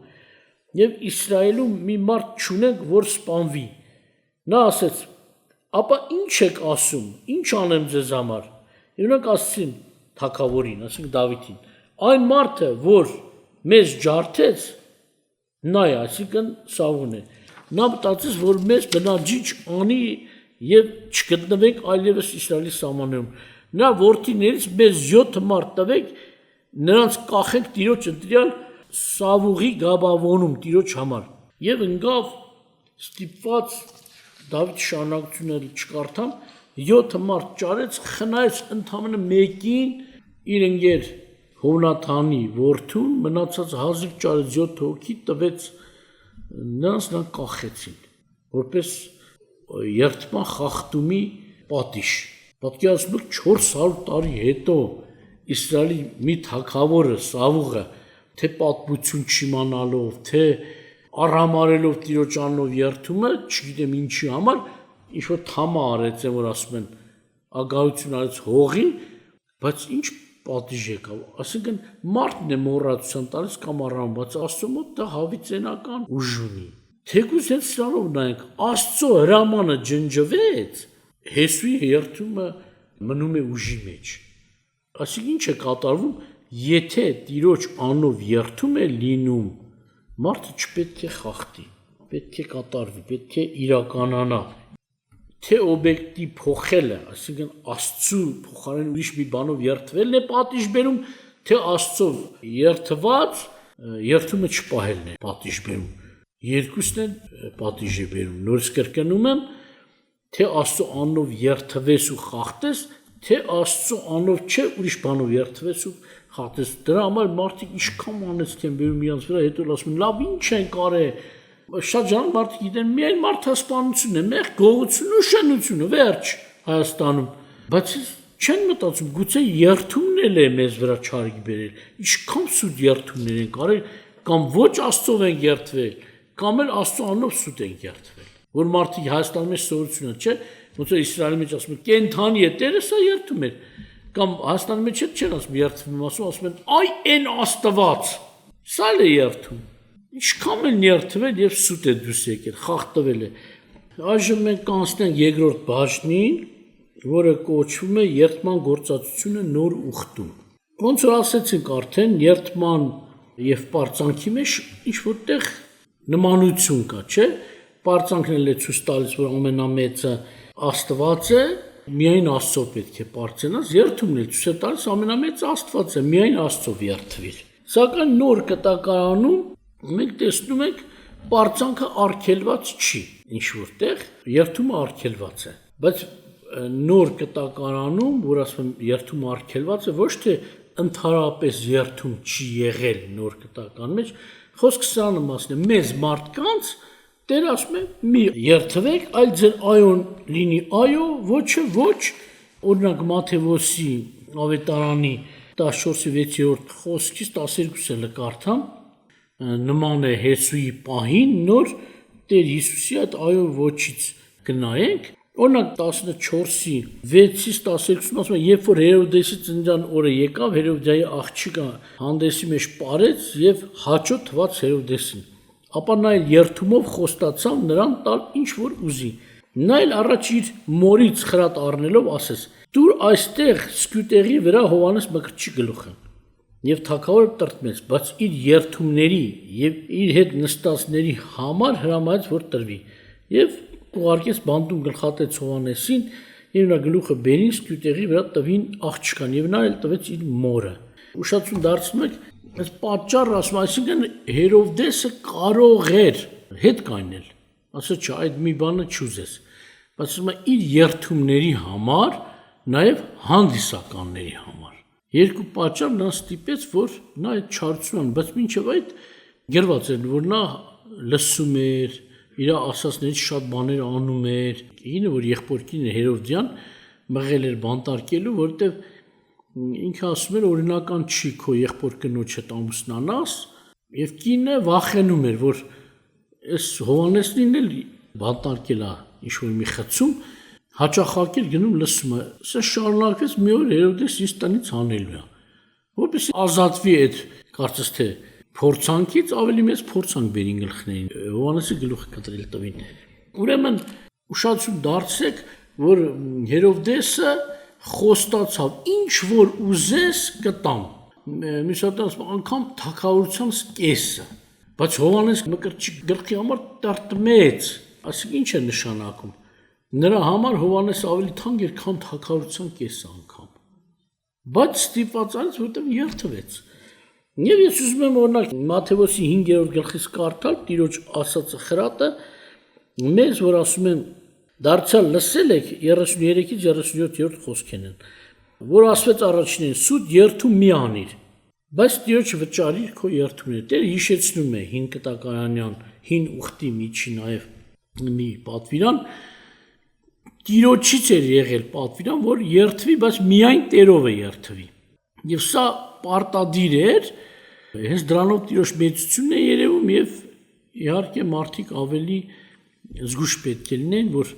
եւ Իսրայելում մի մարդ չունենք, որ սպանվի։ Նա ասեց. ապա ինչ եք ասում, ինչ անեմ ձեզ համար։ Եվ նրանք ասացին թագավորին, ասենք Դավիթին, այն մարդը, որ մեզ ջարդեց, նա է, այսինքն Սավուղն է։ Նա մտածեց, որ մեզ բնաջիջ անի եւ չգտնվենք այլևս Իսրայելի սահմաններում։ Նա որդիներից մեզ 7 մարդ տվեք, նրանց կախենք Տիրոջ ընտրյալ Սավուղի Գաբավոնում Տիրոջ համար։ Եվ ընկավ ստիպված Դավիթ շարունակությունը չկարդամ 7 մարդ ճարեց, խնայեց ընդամենը մեկին իր ընկեր Հովնաթանի որդուն, մնացած հազիվ ճարեց 7 հոգի տվեց նրանք կախեցին, որպես երթման խախտումի պատիժ։ Պատկերացնում եք 400 տարի հետո Իսրայելի մի թագավորը Սավուղը թե պատմություն չիմանալով, թե արհամարելով Տիրոջ անունով երթումը, չգիտեմ ինչի համար, ինչ որ թամա արեց, որ ասում են, ագահություն արեց հողին, բայց ինչ պատիժ եկավ, այսինքն մարդն է մոռացության տալիս կամ առամ, բայց Աստծո մոտ դա հավիտենական ուժ ունի։ Թեկուզ հենց սրանով նայենք, Աստծո հրամանը ջնջվեց, Հեսուի երթումը մնում է ուժի մեջ։ Այսինքն ինչ է կատարվում, եթե Տիրոջ անունով երթում է լինում, մարդը չպետք է խախտի, պետք է կատարվի, պետք է իրականանա։ Թե օբյեկտի փոխելը, այսինքն Աստծու փոխարեն ուրիշ մի բանով երթվելն է պատիժ բերում, թե Աստծով երթված երթումը չպահելն է պատիժ բերում։ Երկուսն են պատիժ է բերում։ Նորից կրկնում եմ, թե Աստծո անունով երթվես ու խախտես, թե Աստծո անունով չէ ուրիշ բանով երթվես ու խախտես։ Դրա համար մարդիկ ինչքան անեցք են բերում իրանց վրա, հետո ասում են, լավ ինչ են կարել։ Շատ ժամ մարդիկ գիտեն, միայն մարդասպանությունն է, մեղ գողությունն ու շնությունը, վերջ Հայաստանում։ Բայց չեն մտածում, գուցե երթումն էլ է մեզ վրա չարիք բերել։ Ինչքան սուտ երթումներ են կարել, կամ ոչ Աստծով են երթվել, կամ էլ Աստծո անունով սուտ են երթվել։ Որ մարդիկ Հայաստանում է սովորությունը, չէ՞, ոնց որ Իսրայելի մեջ ասում են, կենթանի է Տերը, սա երթում էր։ Կամ Հայաստանի մեջ չեն ասում երթվում, ասում են, այ այն Աստված, սա էլ է երթում։ Ինչքան են երթվել եւ սուտ է դուրս եկել, խախտվել է։ Այժմ մենք կանցնենք երկրորդ բաժնին, որը կոչվում է երթման գործածությունը նոր ուխտում։ Ոնց որ ասեցինք արդեն, երթման եւ պարծանքի մեջ ինչ որտեղ նմանություն կա, չէ՞։ Պարծանքն էլ է ցույց տալիս, որ ամենամեծը Աստված է, միայն Աստծո պետք է պարծենաս, երթումն էլ ցույց է տալիս ամենամեծը Աստված է, միայն Աստծով երթվիր։ Սակայն նոր կտակարանում մենք տեսնում ենք պարծանքը արգելված չի, ինչ որտեղ երթումը արգելված է, բայց նոր կտակարանում, որ ասում եմ երթումը արգելված է, ոչ թե ընդհանրապես երթում չի եղել նոր կտակարան մեջ, խոսքը սրանը մասն է, մեզ մարդկանց Տերը ասում է մի երթվեք, այլ ձեր այոն լինի այո, ոչը ոչ, օրինակ Մատթեոսի ավետարանի 14-6-րդ խոսքից 12-ը կարդամ, նման է Հեսուի պահին, նոր Տեր Հիսուսի այդ այո ոչից կնայենք, օրինակ 14-ի 6-ից 12-ն ասում է, երբ որ Հերովդեսի ծննդյան օրը եկավ, Հերովդիայի աղջիկը հանդեսի մեջ պարեց եւ հաճո թված Հերովդեսին, ապա նա էլ երթումով խոստացավ նրան տալ ինչ որ ուզի, նա էլ առաջ իր մորից խրատ առնելով ասեց, դուր այստեղ սկյուտեղի վրա Հովանես Մկրտչի գլուխը, եւ թագավորը տրտմեց, բայց իր երթումների եւ իր հետ նստածների համար հրամայեց, որ տրվի, եւ ուղարկեց բանտում գլխատեց Հովանեսին Եվ նա գլուխը բերին ստյուտեղի վրա տվին աղջկան եւ նա էլ տվեց իր մորը։ Ուշադրություն դարձնում եք, այս պատճառը ասում, այսինքն Հերովդեսը կարող էր հետ կայնել։ Ասա չէ, այդ մի բանը չուզես։ Բայց ասում է իր երթումների համար, նաեւ հանդիսականների համար։ Երկու պատճառ նա ստիպեց, որ նա այդ չարությունն, բայց մինչև այդ գրված էր, որ նա լսում էր, իր ասածներից շատ բաներ անում էր։ Ինը որ եղբորքին Հերովդյան մղել էր բանտարկելու, որտեվ ինքը ասում էր օրինական չի քո եղբոր կնոջ հետ ամուսնանաս, եւ կինը վախենում էր, որ այս Հովանեսին էլ բանտարկել է ինչ-որ մի խցում, հաճախակել գնում լսում է։ Սա շարունակվեց մի օր Հերովդես իր տնից հանելու է, որպեսզի ազատվի այդ կարծես թե փորձանքից ավելի մեծ փորձանք բերին գլխներին։ Հովանեսի գլուխը կտրել տվին։ Ուրեմն ուշադրություն դարձեք, որ Հերովդեսը խոստացավ ինչ որ ուզես կտամ։ Միսատանս անգամ թակավորության կեսը։ Բայց Հովանես մկրտչի գլխի համար տրտմեց։ Այսինքն ինչ է նշանակում։ Նրա համար Հովանես ավելի թանկ էր, քան թակավորության կեսը անգամ։ Բայց ստիպված արեց, որտեղ երթվեց։ Եվ ես ուզում եմ օրինակ Մատթեոսի 5-րդ գլխից կարդալ Տիրոջ ասածը խրատը, մեզ որ ասում են դարձյալ լսել եք 33-ից 37-րդ խոսքերն են, որ ասվեց առաջինին սուտ երթում մի անիր, բայց Տիրոջը վճարիր քո երթումները։ Տերը հիշեցնում է 5 կտակարանյան, 5 ուխտի միջի նաև մի պատվիրան, Տիրոջից էր եղել պատվիրան, որ երթվի, բայց միայն Տերով է երթվի։ Եվ սա պարտադիր էր, հենց դրանով Տիրոջ մեծությունն է երևում եւ իհարկե մարդիկ ավելի զգուշ պետք է լինեն, որ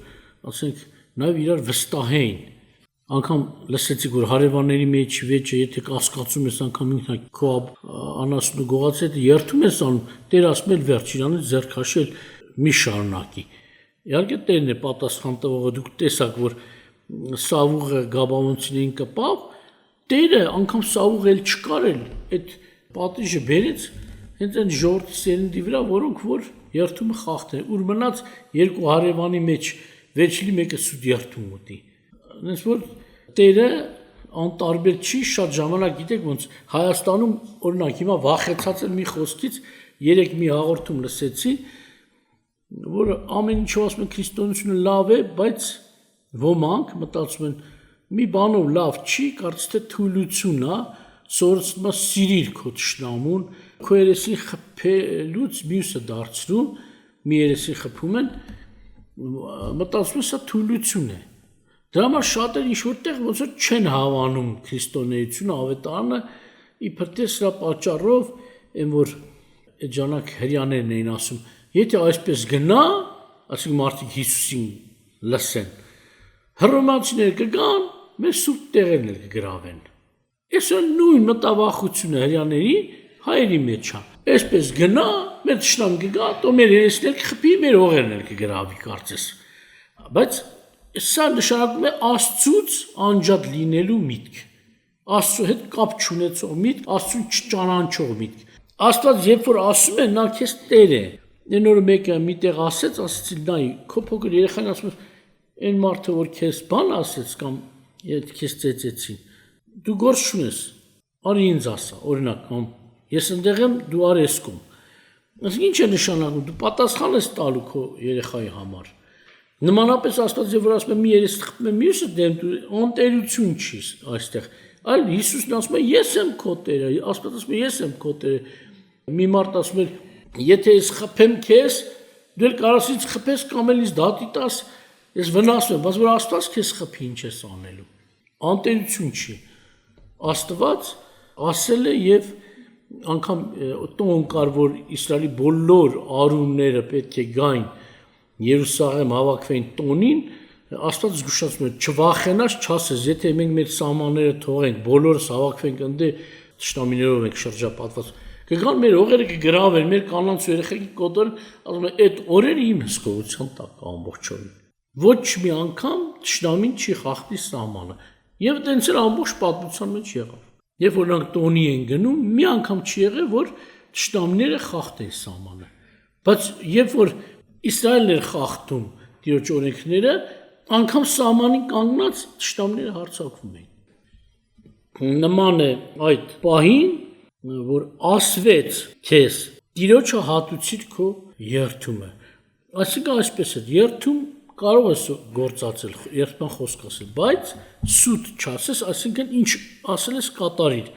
ասենք նաեւ իրար վստահեին։ Անկամ լսեցիք, որ հարևանների մեջ վեճը, եթե կասկածում ես անգամ ինքնա քո անասունը գողացել, եթե երթում ես անում, Տեր ասում է վերջ իրանից ձեռք քաշել մի շարունակի։ Իհարկե Տերն է պատասխան տվողը, դուք տեսաք, որ Սավուղը Գաբաոնցիներին կպավ, Տերը անգամ Սավուղը էլ չկար էլ, այդ պատիժը բերեց հենց այն ժողովրդի սերնդի վրա, որոնք որ երթումը խախտեն, ուր մնաց երկու հարևանի մեջ վերջլի մեկը սուտ երթում ուտի։ Այնպես որ Տերը անտարբեր չի, շատ ժամանակ գիտեք ոնց Հայաստանում օրինակ հիմա վախեցած եմ մի խոսքից, երեք մի հաղորդում լսեցի, որ ամեն ինչով ասում են քրիստոնեությունը լավ է, բայց ոմանք մտածում են մի բանով լավ չի, կարծես թե թույլություն է, սորացնում է սիրիր քո թշնամուն, քո երեսին խփելուց մյուսը դարձնում, մի երեսին խփում են, մտածում են սա թույլություն է։ Դրա համար շատեր ինչ-որ տեղ ոնց որ չեն հավանում քրիստոնեությունը, ավետարանը, իբր թե սրա պատճառով, այն որ այդ ժամանակ հрьяաներն էին ասում, եթե այսպես գնա, ասենք մարդիկ Հիսուսին լսեն, հռոմեացիները կգան, մեր սուրբ տեղերն էլ կգրավեն։ Այսօ նույն մտավախությունը հрьяաների հայերի մեջ է։ Այսպես գնա, մեր ճշտամ կգա, તો մեր երեսն էլ կխփի, մեր հողերն էլ կգրավի կարծես։ Բայց սա նշանակում է Աստծուց անջատ լինելու միտք։ Աստծո հետ կապ չունեցող միտք, Աստծուն չճանաչող միտք։ Աստված երբ որ ասում է, նա քեզ Տեր է։ Այն օրը մեկը միտեղ ասեց, ասեցի նայ, քո փոքր երեխան ասում է, այն մարդը որ քեզ բան ասեց կամ եթե քեզ ծեծեցին, դու գործ չունես, արի ինձ ասա, օրինակ, կամ ես ընդեղ եմ, դու արես կում։ Ասենք ինչ է նշանակում, դու պատասխան ես տալու քո երեխայի համար։ Նմանապես Աստված որ ասում է մի երես խփում է մյուսը դեմ դու անտերություն չի այստեղ, այլ Հիսուսն ասում է ես եմ քո Տերը, Աստված ասում է ես եմ քո Տերը։ Մի մարդ ասում է եթե ես խփեմ քեզ, դու էլ կարաս ինձ խփես կամ էլ ինձ դատի տաս, ես վնասում եմ, բայց որ Աստված քեզ խփի ինչ ես անելու։ Անտերություն չի։ Աստված ասել է եւ անգամ տոն կար որ Իսրայելի բոլոր արունները պետք է գային Երուսաղեմ հավաքվեին տոնին, Աստված զգուշացնում է չվախենաս, չասես, եթե մենք մեր սահմանները թողենք, բոլորս հավաքվենք ընդ թշնամիներով ենք շրջապատված, կգան մեր հողերը կգրավեն, մեր կանանց ու երեխեքի կոտորեն, ասում է այդ օրերը իմ հսկողության տակ կա ամբողջովին։ Ոչ մի անգամ թշնամին չի խախտի սահմանը։ Եվ տենց էլ ամբողջ պատմության մեջ եղավ։ Երբ որ նրանք տոնի են գնում, մի անգամ չի եղել, որ թշնամիները խախտեն սահմանը։ Բայց երբ որ Իսրայելն էր խախտում Տիրոջ օրենքները, անգամ սահմանին կանգնած թշնամիները հարձակվում էին։ Նման է այդ պահին, որ ասվեց քեզ Տիրոջը հատուցիր քո երդումը։ Այսինքն այսպես է, երդում կարող ես գործածել, երդման խոսք ասել, բայց սուտ չասես, այսինքն ինչ ասել ես կատարիր։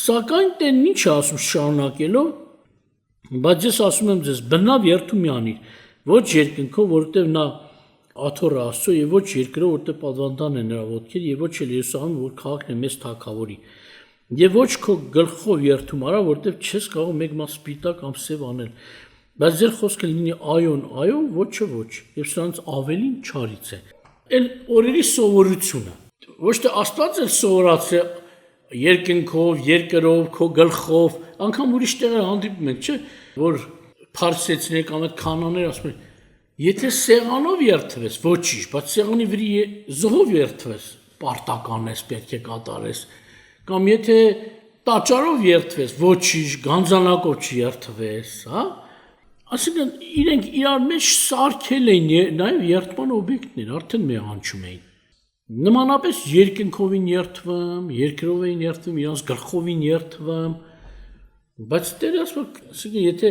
Սակայն տեն ինչ է ասում շարունակելով, բայց ես ասում եմ ձեզ, բնավ երդում մի անիր, ոչ երկնքով, որովհետև նա աթոռը Աստծո եւ ոչ երկրով, որտեղ պատվանդան է նրա ոտքերը եւ ոչ էլ Երուսաղեմը, որ քաղաքն է մեծ թագավորի։ Եվ ոչ քո գլխով երդում արա, որտեղ չես կարող մեկ մաս սպիտակ կամ սև անել։ Բայց ձեր խոսքը լինի այոն, այո, ոչը ոչ, եւ սրանց ավելին չարից է։ Էլ օրերի սովորությունը։ Ոչ թե Աստված էլ սովորացրել երկնքով, երկրով, քո գլխով, անգամ ուրիշ տեղեր հանդիպում են, չէ՞, որ փարսեցիներ կամ այդ կանոններ ասում են, եթե սեղանով երդվես, ոչինչ, բայց սեղանի վրի զոհով երդվես, պարտական ես, պետք է կատարես, կամ եթե տաճարով երդվես, ոչինչ, գանձանակով չերդվես, հա? Այսինքն իրենք իրար մեջ սարքել էին նաև երդման օբյեկտներ, արդեն մեղանչում էին։ Նմանապես երկնքովին երդվում, երկրով էին երդվում, իրանց գլխովին երդվում, բայց Տերը ասում է, ասինքն եթե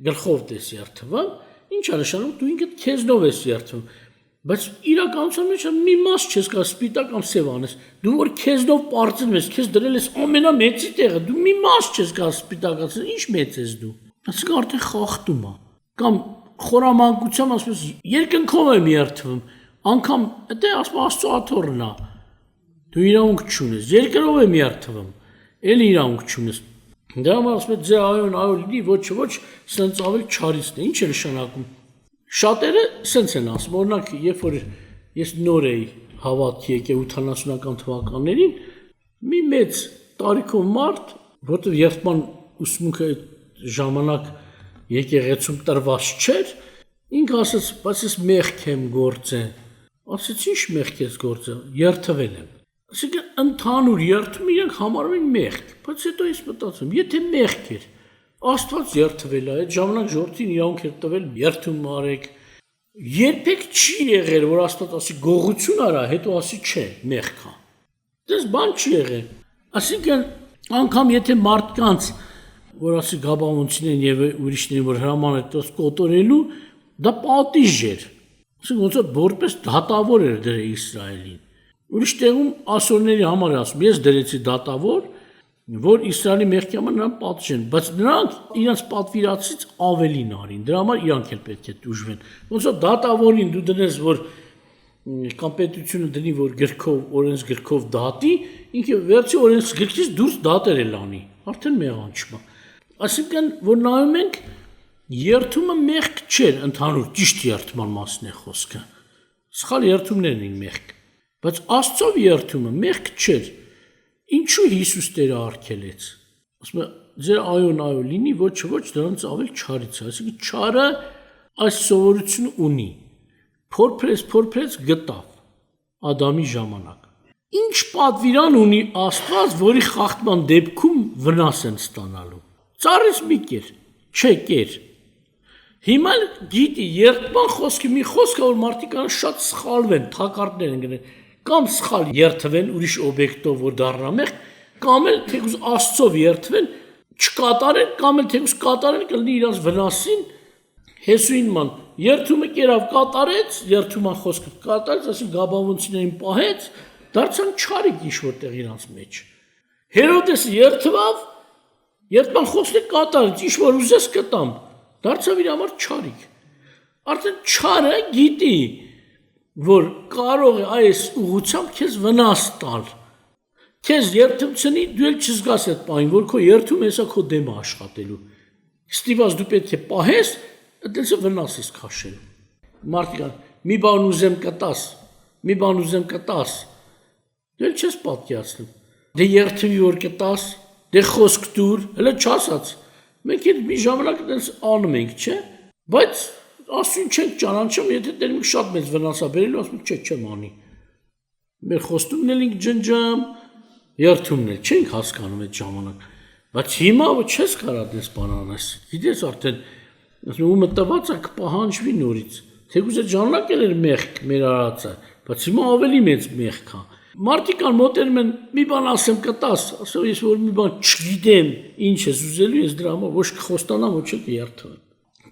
գլխով դես երդվում, ինչ է նշանակում, դու ինքդ քեզնով ես երդվում, բայց իրականության մեջ մի մաս չես կա սպիտակ կամ սև անես, դու որ քեզնով պարծնում ես, քեզ դրել ես ամենամեծի տեղը, դու մի մաս չես կա սպիտակացնել, ինչ մեծ ես դու։ Այսինքն արդեն խախտում է։ Կամ խորամանկությամբ ասում ես, երկնքով եմ երդվում, անգամ դա ասում Աստծո աթոռն է։ Դու իրավունք չունես, երկրով եմ երդվում, էլ իրավունք չունես։ Դա համար ասում է ձեր այոն այո լինի, ոչ, սենց ավել չարիցն է, ինչ է նշանակում։ Շատերը սենց են ասում, օրինակ, երբ որ ես նոր էի հավատքի եկել 80-ական թվականներին, մի մեծ տարիքով մարդ, որտեղ երդման ուսմունքը ժամանակ եկեղեցում տրված չէր, ինքը ասաց, բայց ես մեղք եմ գործել։ Ասաց, ինչ մեղք ես գործել, երդվել եմ։ Այսինքն ընդհանուր երդում իրենք համարում են մեղք, բայց հետո ես մտածում, եթե մեղք էր, Աստված երդվել է, այդ ժամանակ ժողովրդին իրավունք էր տվել երդում արեք։ Երբեք չի եղել, որ Աստված ասի գողություն արա, հետո ասի չէ, մեղք է։ Դες բան չի եղել։ Այսինքն անգամ եթե մարդկանց, որ ասի գաբավոնցիներն եւ ուրիշներին, որ հրաման է տված կոտորելու, դա պատիժ էր։ Այսինքն ոնց որ որպես դատավոր էր դրել Իսրայելին։ Ուրիշ տեղում ասորների համար ասում, ես դրեցի դատավոր, որ Իսրայելի մեղքի համար նրան պատժեն, բայց նրանք իրենց պատվիրացից ավելին արին, դրա համար իրանք էլ պետք է դժվեն։ Ոնց որ դատավորին դու դնես, որ կամ պետությունը դնի, որ գրքով, օրենսգրքով դատի, ինքը վերջի օրենսգրքից դուրս դատեր էլ անի, արդեն մեղանչում է։ Այսինքն, որ նայում ենք, երդումը մեղք չէր, ընդհանուր ճիշտ երդման մասն է խոսքը։ Սխալ երդումներն են մեղք, բայց Աստծով երդումը մեղք չէր։ Ինչու Հիսուս Տերը արգելեց։ Ասում է, ձեր այոն այո լինի, ոչ, դրանից ավել չարից է, այսինքն չարը այս սովորությունը ունի։ Փորփրեց գտավ Ադամի ժամանակ։ Ինչ պատվիրան ունի Աստված, որի խախտման դեպքում վնաս են ստանալու։ Ծառից մի կեր, չէ կեր։ Հիմա գիտի երդման խոսքի մի խոսքը, որ մարդիկ շատ սխալվեն, թակարդներ են գնել, կամ սխալ երդվեն ուրիշ օբյեկտով, որ դառնա մեղք, կամ էլ թեկուզ Աստծով երդվեն, չկատարեն, կամ էլ թեկուզ կատարեն, կլինի իրանց վնասին, Հեսուին ման երդումը կերավ կատարեց, երդման խոսքը կատարեց, ասին գաբավոնցիներին պահեց, դարձան չարիք ինչ-որտեղ իրանց մեջ։ Հերոդեսը երդվավ, երդման խոսքը կատարեց, ինչ-որ ուզես կտամ, դարձավ իր համար չարիք։ Արդեն չարը գիտի, որ կարող է այս ուղղությամբ քեզ վնաս տալ։ Քեզ երդմցնի, դու էլ չզգաս այդ պահին, որ քո երդում հեսա քո դեմը աշխատելու։ Ստիպված դու պետք է պահես, այդպես վնաս ես քաշելու։ Մարդիկ մի բան ուզեմ կտաս, մի բան ուզեմ կտաս։ Դու էլ չես պատկերացնում։ Դե երդվի որ կտաս, դե խոսք դուր, հələ չասած։ Մենք այդ մի ժամանակ այդպես անում ենք, չէ՞։ Բայց Աստծուն չենք ճանաչում, եթե դերում շատ մեծ վնասա բերելու, ասում չէ, չեմ անի։ Մեր խոստումն էլ ենք ջնջամ, երդումն էլ չենք հասկանում այդ ժամանակ։ Բայց հիմա չես կարող դες բան անես։ Գիտես արդեն, ասում ումը տված է կպահանջվի նորից։ Թեկուզ այդ ժամանակել էր մեղք մեր արածը, բայց հիմա ավելի մեծ մեղք է։ Մարդիկ կան մոտենում են մի բան ասեմ կտաս, ասում ես որ մի բան չգիտեմ, ինչ ես ուզելու, ես դրա համար ոչ կխոստանամ, ոչ էլ կերթվեմ։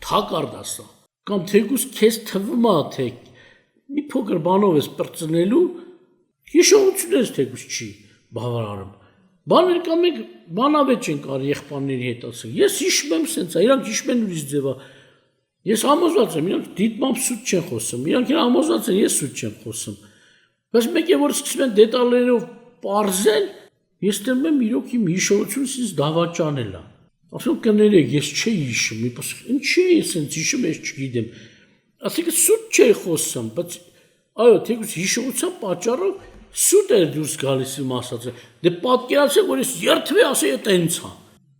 Թակարդ ասա։ Կամ թեկուզ քեզ թվում է թե մի փոքր բանով ես պրծնելու, հիշողություն ես թեկուզ չի բավարարում։ Բաներ կամ մենք բանավեճ ենք արի եղբայրների հետ ասենք։ Ես հիշում եմ սենց, իրանք հիշում են ուրիշ ձևա։ Ես համոզված եմ, իրանք դիտմամբ սուտ չեն խոսում, իրանք համոզված են, ես սուտ չեմ խոսում։ Բայց մեկ է որ սկսում են դետալներով պարզել, ես դեռ եմ իրոք իմ հիշողությունս ինձ դավաճանել է։ Ասում կներեք, ես չի հիշում, ինչի ես սենց հիշում, ես չգիտեմ։ Ասենք սուտ չի խոսում, բայց այո, թեկուզ հիշողության պատճառով սուտ էր դուրս գալիս իմ ասածը։ Դե պատկերացեք, որ ես երթվի ասեի տենց է։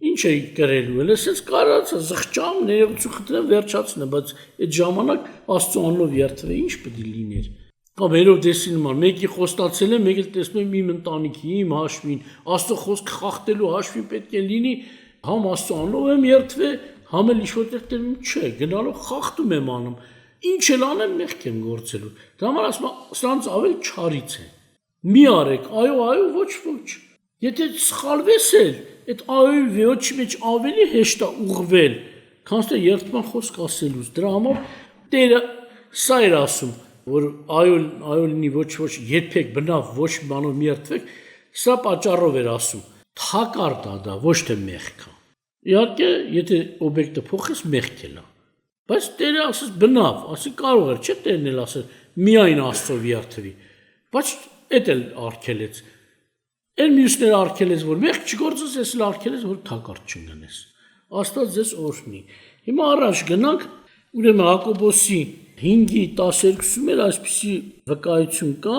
Ինչ էի կրելու, էլ ես կարած զղջամ, ներողություն խնդրեմ, վերջացնեմ, բայց այդ ժամանակ Աստծո անունով երթվի, ինչ պետք է լիներ։ Կամ Հերովդեսին նման, մեկի խոստացել եմ, մեկ էլ տեսնում եմ իմ ընտանիքի, իմ հաշվին, Աստծո խոսքը խախտելու հաշվին պետք է լինի, համ Աստծո անունով եմ երթվի, համ էլ ինչ-որ տեղ չէ, գնալով խախտում եմ անում։ Ինչ էլ անեմ, մեղք եմ գործելու։ Դա համար ասում եմ, սրանց ավել չարից է։ Մի արեք, այո, ոչ։ Եթե սխալվես էլ, այդ այոյի ոչի մեջ ավելի հեշտ է ուղղվել, քան թե երթման խոսք ասելուց։ Դրա համար Տերը սա էր ասում, որ այո լինի ոչ, երբեք բնավ ոչ բանով մի երթվեք, սա պատճառով էր ասում։ Թակարդ է դա, ոչ թե մեղք է։ Իհարկե, եթե օբյեկտը փոխես, մեղք է լա։ Բայց Տերը ասես բնավ, ասի կարող էր, չէ՞ Տերն էլ ասել, միայն Աստծով երթվի։ Բայց էդ էլ արգելեց։ Էլ մյուսները արգելեց, որ մեղք չգործես, ես էլ արգելեց, որ թակարդ չգնես։ Աստված ձեզ օրհնի։ Հիմա առաջ գնանք, ուրեմն Հակոբոսի 5:12-ում էլ այսպիսի վկայություն կա,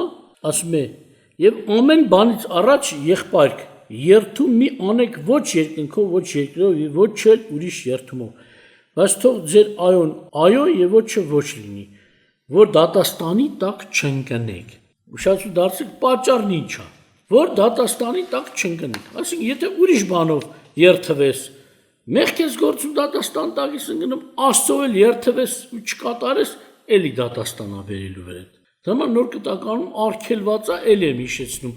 ասում է. «Եվ ամեն բանից առաջ եղբայրք, երթում մի անեք ոչ երկնքով, ոչ երկրով, եւ ոչ էլ ուրիշ երթումով, բայց թող ձեր այոն այո եւ ոչը ոչ լինի, որ դատաստանի տակ չընկնեք»։ Ուշադրություն դարձրեք, պատճառն ինչ է, որ դատաստանի տակ չընկնեք։ Այսինքն, եթե ուրիշ բանով երթվես, մեղք ես գործում դատաստան տակից ընկնում, Աստծով էլ երթվես ու չկատարես, էլի դատաստան է բերելու վրա։ Դա համար նոր կտականում արգելված է, էլ եմ հիշեցնում,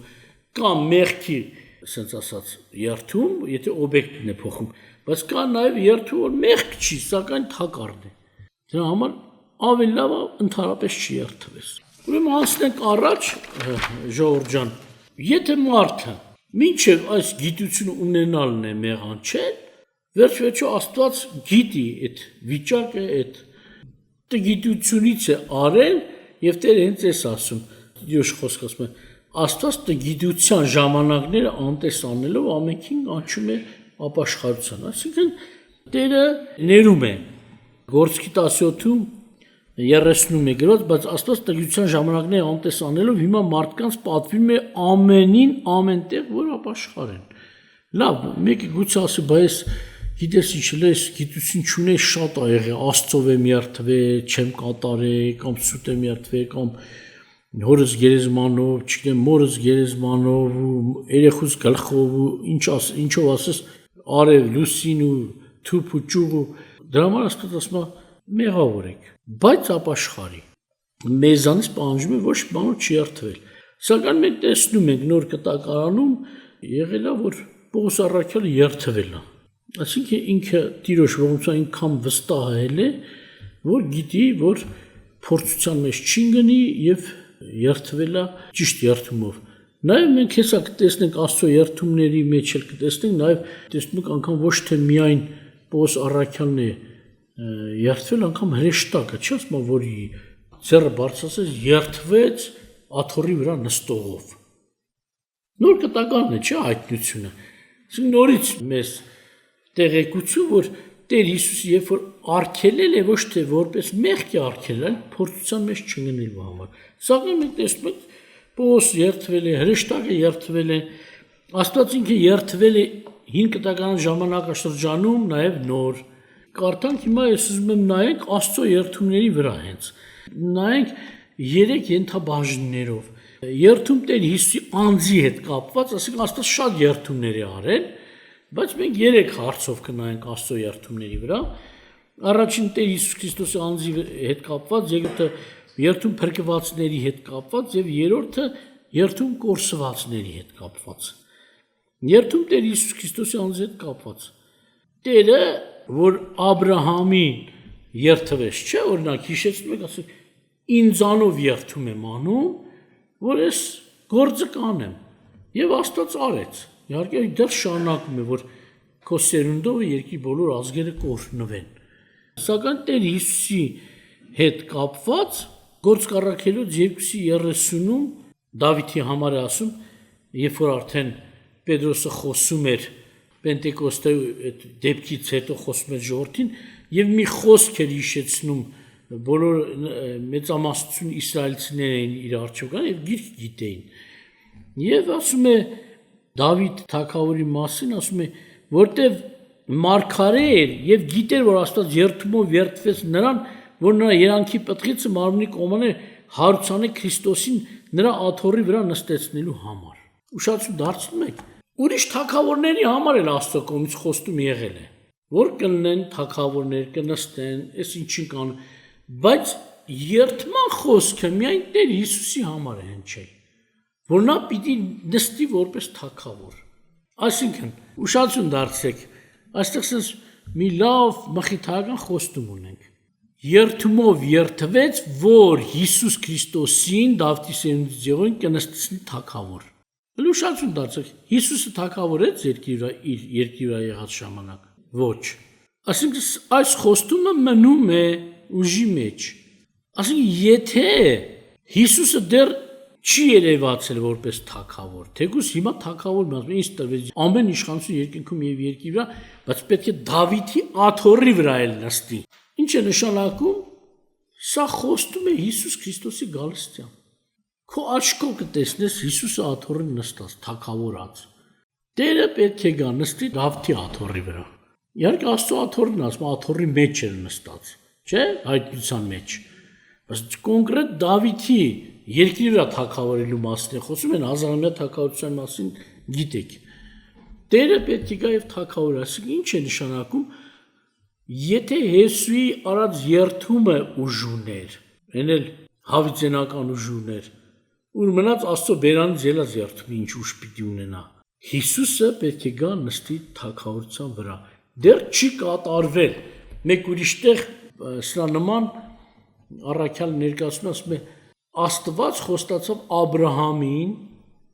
կամ մեղքի, ասենց ասած, երթում, եթե օբյեկտն է փոխում, բայց կա նաև երթում, որ մեղք չի, սակայն թակարդ է։ Դրա համար ավելի լավ է ընդհանրապես չերթվես։ Ուրեմն անցնենք առաջ, ժողովուրդ ջան, եթե մարդը մինչև այս գիտությունը ունենալն է մեղանչել, վերջ-վերջո Աստված գիտի այդ վիճակը, այդ գիտությունից է արել, եւ Տերը հենց էս ասում, Դյուշ խոսք ասում է, Աստված գիտության ժամանակները անտես անելով ամենքին կանչում է ապաշխարության, այսինքն Տերը ներում է Գործքի 17-ում 31 գրված, բայց Աստված գիտության ժամանակները անտես անելով հիմա մարդկանց պատվիրում է ամենին ամենտեղ, որ ապաշխարեն։ Լավ, մեկը գուցե ասի, բայց գիտես ինչ լես, գիտություն չունես, շատ ա եղել, Աստծով եմ երթվել, չեմ կատարել, կամ սուտ եմ երթվել, կամ հորս գերեզմանով, չգիտեմ, մորս գերեզմանով, երեխուս գլխով, ինչով ասես, արև, լուսին ու թուփ ու ճուղ ու դրա համար Աստված ասում է մեղավոր եք, բայց ապաշխարի։ Մեզանից պահանջում է ոչ բանով չերթվել։ Սակայն մենք տեսնում ենք նոր կտակարանում եղել է, որ Պողոս առաքյալը երթվել է։ Այսինքն ինքը Տիրոջ ողջունության ինքան վստահել է, որ գիտի, որ փորձության մեջ չի գնի եւ երթվել է ճիշտ երթումով։ Նաեւ մենք հեսա կտեսնենք Աստծո երթումների մեջ էլ կտեսնենք, նաեւ տեսնում ենք անգամ ոչ թե միայն Պողոս առաքյալն է երթվել, անգամ հրեշտակը, չի ասում, որ ձեռը բարձրացած երթվեց աթոռի վրա նստողով։ Նոր կտականն է, չէ՞ հայտնությունը։ Իսկ նորից մեզ տեղեկություն, որ Տեր Հիսուսը երբ որ արգելել է, ոչ թե որպես մեղք է արգելել, փորձության մեջ չգնելու համար։ Սակայն մենք տեսնում ենք Պողոս երթվել է, հրեշտակը երթվել է, Աստված ինքը երթվել է 5 կտական ժամանակաշրջանում, նաև նոր։ Կարդանք հիմա ես ուզում եմ նայենք Աստծո երթումների վրա հենց։ Նայենք 3 ենթաբաժիններով։ Երթում Տեր Հիսուսի անձի հետ կապված, ասենք Աստված շատ երթումներ է արել, բայց մենք 3 հարցով կնայենք Աստծո երթումների վրա։ Առաջին Տեր Հիսուս Քրիստոսի անձի հետ կապված, երկրորդը երթում փրկվածների հետ կապված եւ երրորդը երթում կորսվածների հետ կապված։ Երթում Տեր Հիսուս Քրիստոսի անձի հետ կապված։ Տերը, որ Աբրահամին երթվեց, չէ՞, օրինակ հիշեցնում եք, ասեք, ինձանով երթում եմ անում, որ ես գործը կանեմ։ Եվ Աստված արեց։ Իհարկե դեռ շարունակում է, որ քո սերունդով երկրի բոլոր ազգերը կօրհնվեն։ Սակայն Տեր Հիսուսի հետ կապված Գործք առաքելոց 2:30-ում Դավիթի համար է ասում, երբ որ արդեն Պետրոսը խոսում էր Պենտեկոստե դեպքից հետո խոսում էր ժողովրդին եւ մի խոսք էր հիշեցնում բոլոր մեծամասնություն իսրայելցիներին իր առջևան եւ գիրք գիտեին։ Եվ ասում է Դավիթ թագավորի մասին, ասում է, որտեվ մարգարե էր եւ գիտեր, որ Աստված երթումով երթվեց նրան, որ նրա երանքի պտղիցը մարմնի կողմանը հարուցան է Քրիստոսին նրա աթոռի վրա նստեցնելու համար։ Ուշացում դարձնում եք, ուրիշ թագավորների համար էլ Աստծո կողմից խոստում եղել է, որ կլինեն թագավորներ, կնստեն, այս ինչին կան, բայց երթման խոսքը միայն Տեր Հիսուսի համար է հնչել, որ նա պիտի նստի որպես թագավոր։ Այսինքն, ուշացում դարձեք, այստեղ sense մի լավ մխիթարական խոստում ունենք։ Երթումով երթվեց, որ Հիսուս Քրիստոսին Դավթի սերունդից եղողին կնստեցնի թագավոր։ Ուշացում դարձեք, Հիսուսը թագավորեց երկրի վրա եղած ժամանակ։ Ոչ։ Այսինքն այս խոստումը մնում է ուժի մեջ։ Այսինքն եթե Հիսուսը դեռ չի երևացել որպես թագավոր, թեկուզ հիմա թագավոր մնացել, ինձ տրվեց ամեն իշխանություն երկնքում եւ երկրի վրա, բայց պետք է Դավիթի աթոռի վրա էլ նստի։ Ինչ է նշանակում, սա խոստում է Հիսուս Քրիստոսի գալստյան։ Քո աչքով կտեսնես Հիսուսը աթոռին նստած, թագավորած։ Տերը պետք է գա նստի Դավթի աթոռի վրա։ Իհարկե Աստծո աթոռն ասում, աթոռի մեջ էր նստած, չէ՞, հայտնության մեջ։ Բայց կոնկրետ Դավիթի երկրի վրա թագավորելու մասին է խոսում են, հազարամյա թագավորության մասին գիտեք։ Տերը պետք է գա եւ թագավոր, ասենք ինչ է նշանակում, եթե Հեսուի արած երթումը ուժ ուներ, էնել հավիտենական ուժ ուներ, ուր մնաց Աստծո բերանից ելած երթումը ինչ ուժ պիտի ունենա։ Հիսուսը պետք է գա նստի թագավորության վրա։ Դեռ չի կատարվել։ Մեկ ուրիշտեղ սրա նման առաքյալ ներկայացնում ասում է Աստված խոստացավ Աբրահամին,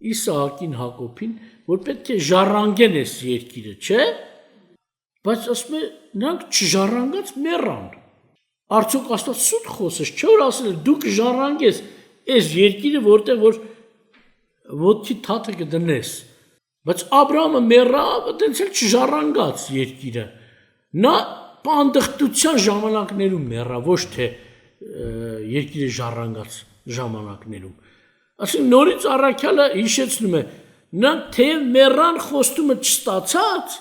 Իսահակին, Հակոբին, որ պետք է ժառանգեն այս երկիրը, չէ՞։ Բայց ասում է նրանք չժառանգած մեռան։ Արդյոք Աստված սուտ խոսեց, չէ՞ որ ասել է դու կժառանգես այս երկիրը, որտեղ որ ոտքի թաթը կդնես։ Բայց Աբրահամը մեռավ, այդպես էլ չժառանգած երկիրը։ Նա պանդխտության ժամանակներում մեռավ, ոչ թե երկիրը ժառանգած ժամանակներում։ Այսինքն նորից առաքյալը հիշեցնում է, նրանք թեև մեռան խոստումը չստացած,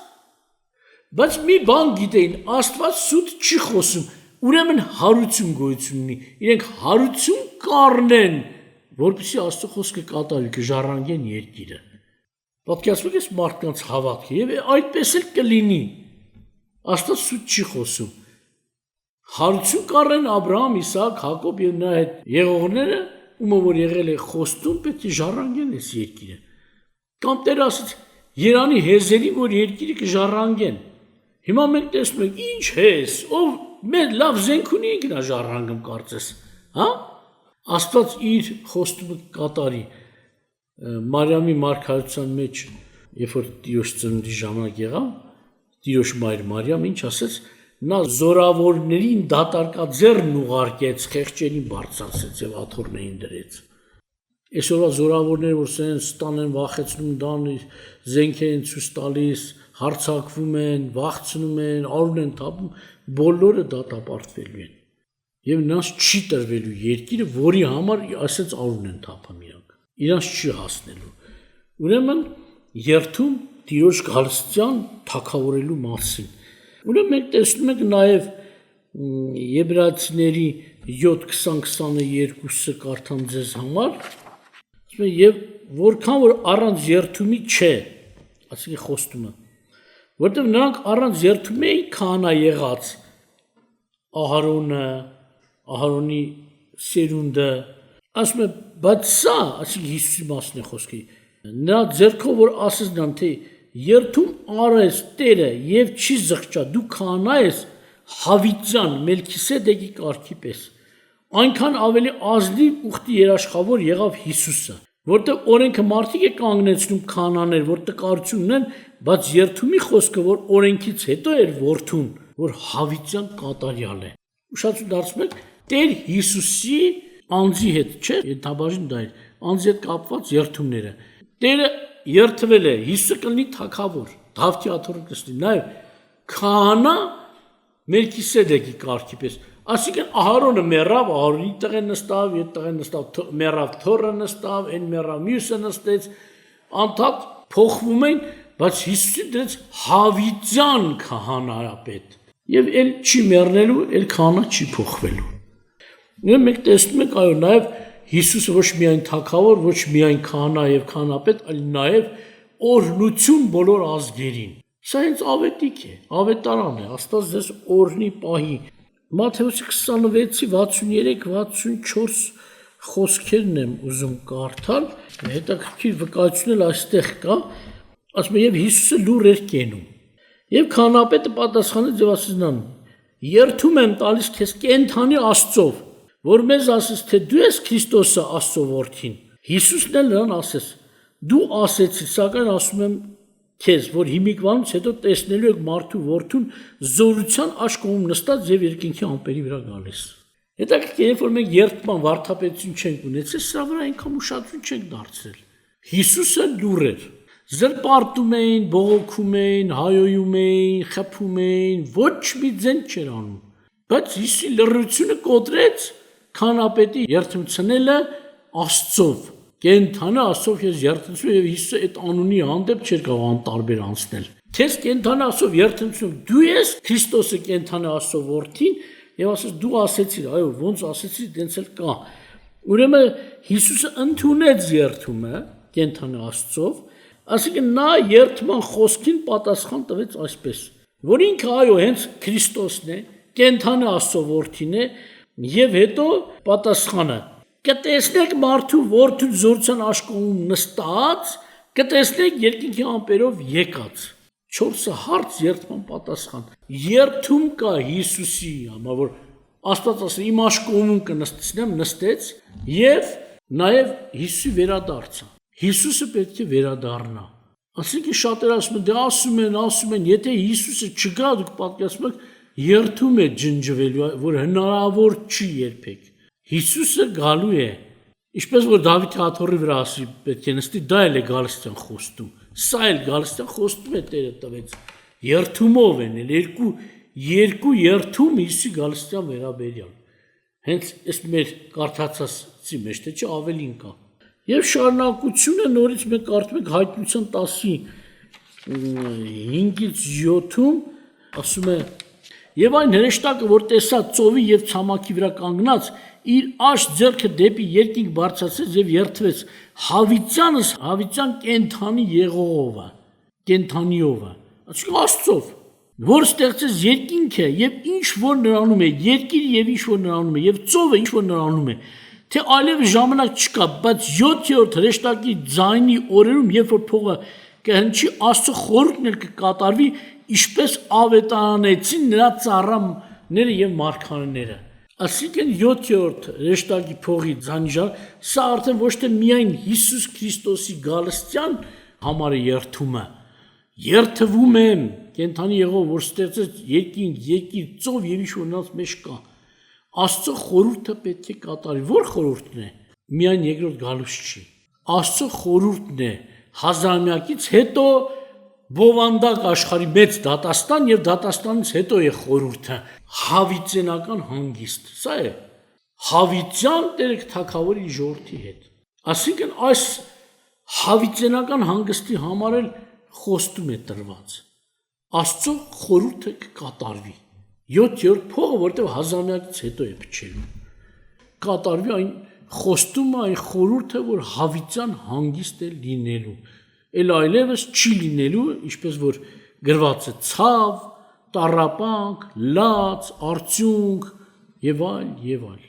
բայց մի բան գիտեին, Աստված սուտ չի խոսում, ուրեմն հարություն գոյություն ունի, իրենք հարություն կառնեն, որպեսզի Աստծո խոսքը կատարվի, կժառանգեն երկիրը։ Պատկերացրեք այս մարդկանց հավատքը, եւ այդպես էլ կլինի։ Աստված սուտ չի խոսում։ Հարություն կառնեն Աբրահամ, Իսահակ, Հակոբ եւ նրա հետ եղողները, ումը որ եղել է խոստում, պետք է ժառանգեն այս երկիրը։ Կամ Տերը ասաց Երանի հեզերին, որ երկիրը կժառանգեն։ Հիմա մենք տեսնում ենք, ինչ հեզ, ով մեր լավ զենք ունի, ինքն է ժառանգում կարծես, հա? Աստված իր խոստումը կատարի։ Մարիամի մարգարեության մեջ, երբ որ Տիրոջ ծնունդի ժամանակ եղավ, Տիրոջ մայր Մարիամ ինչ ասեց, նա զորավորներին դատարկաձեռն ուղարկեց, խեղճերին բարձրացրեց եւ աթոռներին դրեց։ Այսօրվա զորավորները, որ սեն ստանեն, վախեցնում դան, զենքեր են ցույց տալիս, հարձակվում են, վախցնում են, արուն են թափում, բոլորը դատապարտվելու են։ Եվ նրանց չի տրվելու երկիրը, որի համար ասած արուն են թափում իրանք։ Իրանց չի հասնելու։ Ուրեմն երթում Տիրոջ գալստյան թագավորելու մասին։ Ուրեմն մենք տեսնում ենք նաև Եբրայեցիների 7:20-22-ը կարդամ ձեզ համար, եւ որքան որ առանց երթումի չէ, ասիկի խոստումը, որտեղ նրանք առանց երթումի քահանա եղած, Ահարոնը, Ահարոնի սերունդը, ասում է, բայց սա, ասիկ Հիսուսի մասն է խոսքի, նա ձեռքով որ ասես նրան, թե երթում արես Տերը եւ չի զղջա, դու քահանա ես Հավիտյան Մելքիսեդեկի կարգի պես, այնքան ավելի ազնիվ ուխտի երաշխավոր եղավ Հիսուսը, որտեղ օրենքը մարդիկ է կանգնեցնում քահանաներ, որ տկարություն ունեն, բայց երթումի խոսքը, որ օրենքից հետո էր որդուն, որ Հավիտյան կատարյալ է։ Ուշադրություն դարձնեք, Տեր Հիսուսի անձի հետ, չէ՞, ենթաբաժին դա է, անձի հետ կապված երթումները։ Տերը երթվել է, Հիսուսը կլինի թագավոր, Դավթի աթոռը կլինի, նաև քահանա Մելքիսեդեկի կարգի պես։ Այսինքն Ահարոնը մեռավ, Ահարոնի տեղ նստավ, այդ տեղ նստավ, մեռավ Թորը նստավ, այն մեռավ մյուսը նստեց, անդադ փոխվում են, բայց Հիսուսի դրեց Հավիտյան քահանայապետ։ Եվ էլ չի մեռնելու, էլ քահանա չի փոխվելու։ Մենք մեկ տեսնում ենք, այո, նաև Հիսուսը ոչ միայն թագավոր, ոչ միայն քահանա եւ քահանապետ, այլ նաև օրհնություն բոլոր ազգերին։ Սա հենց ավետիք է, ավետարան է, Աստված ձեզ օրհնի պահի։ Մատթեոս 26-63-64 խոսքերն եմ ուզում կարդալ, հետաքրքիր վկայություն էլ այստեղ կա, ասում է եւ Հիսուսը լուր էր կենում։ Եվ քահանապետը պատասխանեց եւ ասեց նրան. երթում եմ տալիս քեզ կենթանի Աստծով, որ մեզ ասես, թե դու ես Քրիստոսը Աստծո որդին։ Հիսուսն էլ նրան ասեց. դու ասեցի, սակայն ասում եմ քեզ, որ հիմիկվանից հետո տեսնելու եք մարդու որդուն զորության աշխոհում նստած եւ երկինքի ամպերի վրա գալիս։ Հետաքրքիր է, որ մենք երթման վարդապետություն չենք ունեցել, սրա վրա այնքան ուշադրություն չենք դարձրել։ Հիսուսը լուր էր։ Զրպարտում էին, բողոքում էին, հայոյում էին, խփում էին, ոչ մի ձեն չէր անում։ Բայց Հիսուսի լռությունը կոտրեց քահանապետի երթմցնելը Աստծով։ Կենթանը Աստծով ես երթնցում եւ Հիսուսը այդ անունի հանդեպ չէր կարող անտարբեր անցնել։ Քեզ կենթանը Աստծով երթնցում, դու ես Քրիստոսը կենթանը Աստծո որդին եւ ասես դու ասեցիր, այո, ոնց ասեցիր, դենց էլ կա։ Ուրեմն Հիսուսը ընդունեց երթումը կենթանը Աստծով, այսինքն նա երթման խոսքին պատասխան տվեց այսպես, որ ինքը այո, հենց Քրիստոսն է, կենթանը Աստծո որդին է եւ հետո պատասխանը կտեսնեք մարդու որդու զորության աշխոհում նստած, կտեսնեք երկինքի ամպերով եկած։ 4-ը հարց երթման պատասխան։ Երթում կա Հիսուսի համար, որ Աստված ասել իմ աշխոհում կնստեցնեմ, նստեց եւ նաեւ Հիսուսի վերադարձը։ Հիսուսը պետք է վերադառնա։ Այսինքն շատերը ասում են, ասում են, եթե Հիսուսը չգա, դուք պատկերացնում եք, երթում է ջնջվելու, որ հնարավոր չի երբեք։ Հիսուսը գալու է, ինչպես որ Դավթի աթոռի վրա ասի պետք է նստի, դա էլ է Գալստյան խոստում։ Սա էլ Գալստյան խոստում է Տերը տվեց։ Երթումով են, երկու երթում Հիսուսի Գալստյան վերաբերյալ։ Հենց այս մեր կարդացածի մեջ թե չէ ավելին կա։ Եվ շարունակությունը նորից մենք կարդում ենք Հայտնության 10:5-7-ում ասում է. Եվ այն հրեշտակը, որ տեսա ծովի եւ ցամաքի վրա կանգնած, իր աջ ձեռքը դեպի երկինք բարձրացրեց եւ երթվեց Հավիտյան կենթանի եղողովը, կենթանիովը, այսինքն Աստծով, որ ստեղծեց երկինքը եւ ինչ որ նրանում է, երկիրը եւ ինչ որ նրանում է, եւ ծովը ինչ որ նրանում է, թե այլևս ժամանակ չկա, բայց 7-րդ հրեշտակի ձայնի օրերում, երբ որ փողը կհնչի, Աստծո խորհուրդն էլ կկատարվի, ինչպես ավետարանեցին նրա ծառաները եւ մարգարեները։ Այսինքն 7-րդ հրեշտակի փողի ձանիժան, սա արդեն ոչ թե միայն Հիսուս Քրիստոսի Գալստյան համար է երթումը։ Երթվում եմ, կենթանի եղող, որ ստեղծեց երկինք, երկիր, ծով եւ ինչ որ նրանց մեջ կա։ Աստծո խորհուրդը պետք է կատարվի։ Որ խորհուրդն է։ Միայն երկրորդ գալուց չի։ Աստծո խորհուրդն է հազարամյակից հետո բովանդակ աշխարհի մեծ դատաստան եւ դատաստանից հետո է խորհուրդը հավիտենական հանգիստ։ Սա է հավիտյան Տերը թագավորի ժողովրդի հետ։ Այսինքն այս հավիտենական հանգստի համար էլ խոստում է տրված։ Աստծո խորհուրդը կկատարվի։ 7-րդ փողը, որտեղ հազարամյակից հետո է փչելու, կատարվի այն խոստումը, այն խորհուրդը, որ հավիտյան հանգիստ է լինելու, էլ այլևս չի լինելու, ինչպես որ գրված է ցավ, տառապանք, լաց, արդյունք եւ այլ եւ այլ։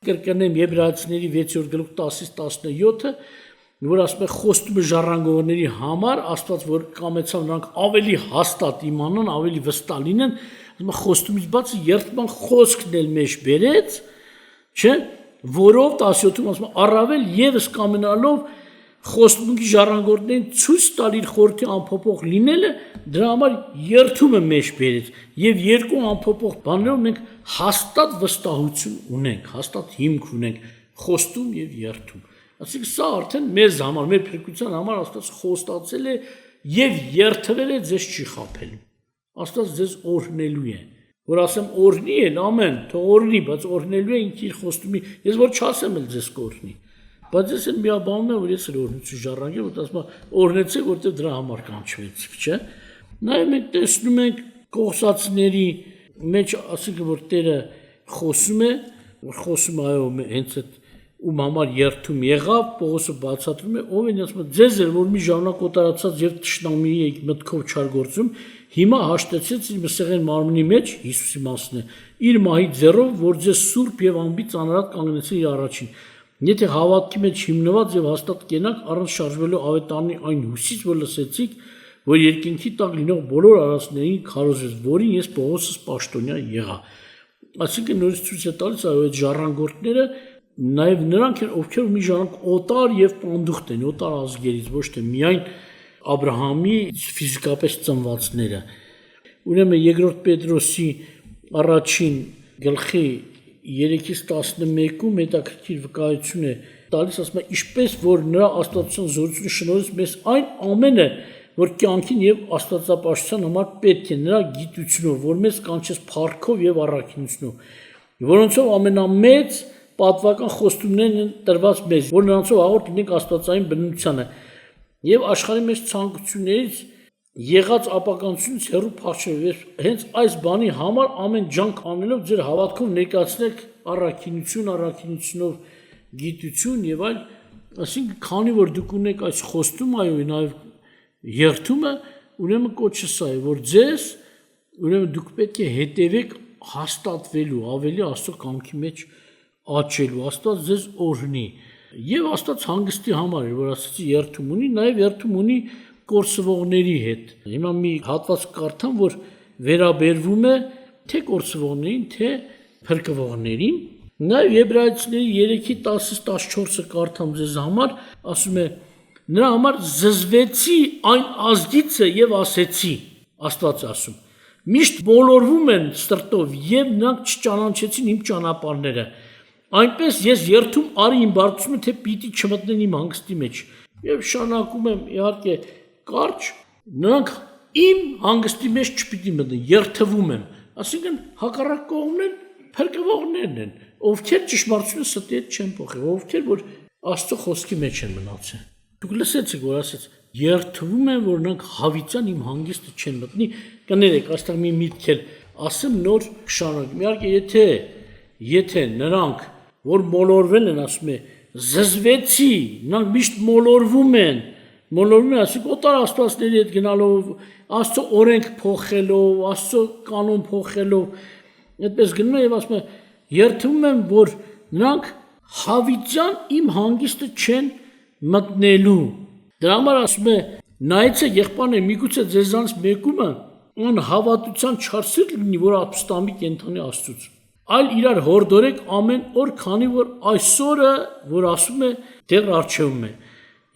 Կրկնեմ Եբրայեցիների 6-րդ գլուխ 10-17-ը, որ ասում է խոստումը ժառանգողների համար, Աստված որ կամեցավ նրանք ավելի հաստատ իմանան, ավելի վստահ լինեն, ասում է խոստումից բացի երդման խոսքն էլ մեջ բերեց, չէ, որով 17-ում ասում է առավել եւս կամենալով խոստումի ժառանգորդներին ցույց տալ իր խորհրդի անփոփոխ լինելը, դրա համար երդումը մեջ բերեց եւ երկու անփոփոխ բաներով մենք հաստատ վստահություն ունենք, հաստատ հիմք ունենք խոստում եւ երդում։ Այսինքն սա արդեն մեզ համար, մեր փրկության համար Աստված խոստացել է եւ երդվել է ձեզ չի խաբելու։ Աստված ձեզ օրհնելու է։ Որ ասեմ օրհնի են, ամեն, թող օրհնի, բայց օրհնելու է ինքը իր խոստումի։ Ես որ չասեմ էլ ձեզ կօրհնի։ Բայց ես էլ միաբանում եմ, որ ես էլ օրհնություն ժառանգեմ, որ ասում եմ օրհնեցեք, որտեղ դրա համար կանչվեցիք, չէ։ Նաև մենք տեսնում ենք կողսացիների մեջ, ասենք որ Տերը խոսում է, որ խոսում այո, հենց այդ ում համար երդում եղավ, Պողոսը բացատրում է, ով են ասում ձեզ էր, որ մի ժամանակ օտարացած եւ տշնամի եք մտքով չար գործում, հիմա հաշտեցեց իր մսեղեն մարմնի մեջ Հիսուսի մասն է, իր մահի ձեռով, որ ձեզ սուրբ եւ անբիծ անարատ կանգնեցին իր առաջին։ Եթե հավատքի մեջ հիմնված եւ հաստատ կենաք առանց շարժվելու ավետարանի այն հուսից, որ լսեցիք, որ երկինքի տակ լինող բոլոր արարածներին քարոզեց, որին ես Պողոսս պաշտոնյա եղա։ Այսինքն նորից ցույց է տալիս այո այդ ժառանգորդները նաև նրանք են, ովքեր մի ժամանակ օտար եւ պանդուխտ են, օտար ազգերից, ոչ թե միայն Աբրահամի ֆիզիկապես ծնվածները։ Ուրեմն երկրորդ Պետրոսի առաջին գլխի 3-11-ում հետաքրքիր վկայություն է տալիս, ասում է, ինչպես որ նրա աստվածության զորությունը շնորհեց մեզ այն ամենը, որ կյանքին եւ աստվածապաշտության համար պետք է նրա գիտությունով, որ մեզ կանչեց փառքով եւ առաքինությունով, որոնցով ամենամեծ պատվական խոստումներն են տրված մեզ, որ նրանցով հաղորդ լինենք աստվածային բնությանը եւ աշխարհի մեջ ցանկություններից եղած ապականությունից հեռու փախչել։ Հենց այս բանի համար ամեն ջանք անելով ձեր հավատքով ներկայացնեք առաքինությունով գիտություն եւ այլ, այսինքն քանի որ դուք ունեք այս խոստումը, այո, նաեւ երդումը, ուրեմն կոչը սա է, որ ձեզ ուրեմն դուք պետք է հետևեք հաստատվելու, ավելի Աստծո կամքի մեջ աճելու, Աստված ձեզ օրհնի։ Եվ Աստված հանգստի համար էր, որ ասացի երդում ունի, նաև երդում ունի կորսվողների հետ։ Հիմա մի հատված կարդամ, որ վերաբերվում է թե կորսվողներին, թե փրկվողներին։ Նաև Եբրայեցիների 3:10-14-ը կարդամ ձեզ համար, ասում է. նրա համար զզվեցի այն ազգիցը եւ ասեցի, Աստված ասում, միշտ մոլորվում են սրտով եւ նրանք չճանաչեցին իմ ճանապարհները։ Այնպես ես երդում արի իմ բարձրությունը, թե պիտի չմտնեն իմ հանգստի մեջ։ Եվ շարունակում եմ իհարկե կարճ, նրանք իմ հանգստի մեջ չպիտի մտնեն, երդվում եմ։ Այսինքն հակառակ կողմն են փրկվողներն են, ովքեր ճշմարտությունը ստի հետ չեն փոխել, ովքեր որ Աստծո խոսքի մեջ են մնացել։ Դուք լսեցիք, որ ասեց երդվում են, որ նրանք հավիտյան իմ հանգիստը չեն մտնի։ Կներեք, այստեղ մի միտք էլ ասեմ նոր շարունակ։ Իհարկե, եթե նրանք որ մոլորվել են, ասում է, զզվեցի, նրանք միշտ մոլորվում են, ասում օտար աստվածների հետ գնալով, Աստծո օրենք փոխելով, Աստծո կանոն փոխելով, այդպես գնում է եւ ասում է, երդվում եմ, որ նրանք հավիտյան իմ հանգիստը չեն մտնելու։ Դրա համար ասում է, նայեցեք եղբայրներ, միգուցե ձեզանից մեկումը անհավատության չարսիկ լինի, որ ապստամբի կենթանի Աստծուց։ Այլ իրար հորդորեք ամեն օր, քանի որ այսօրը, որ ասում է, դեռ առջևում է։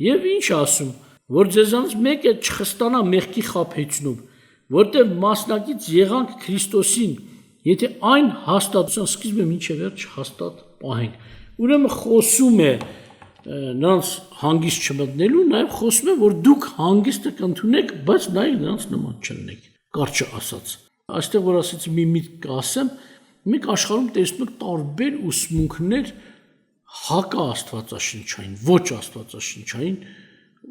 Եվ ինչ ասում, որ ձեզանից մեկը չխստանա մեղքի խաբեությունով, որտեղ մասնակից եղանք Քրիստոսին, եթե այն հաստատության սկիզբը մինչև վերջ հաստատ պահենք։ Ուրեմն խոսում է նրանց հանգիստ չմտնելու, նաև խոսում է, որ դուք հանգիստը կընդունեք, բայց նաև նրանց նման չլինեք, կարճ ասած։ Այստեղ որ ասեցի մի միտք կասեմ, մենք աշխարհում տեսնում ենք տարբեր ուսմունքներ հակա աստվածաշնչային, ոչ աստվածաշնչային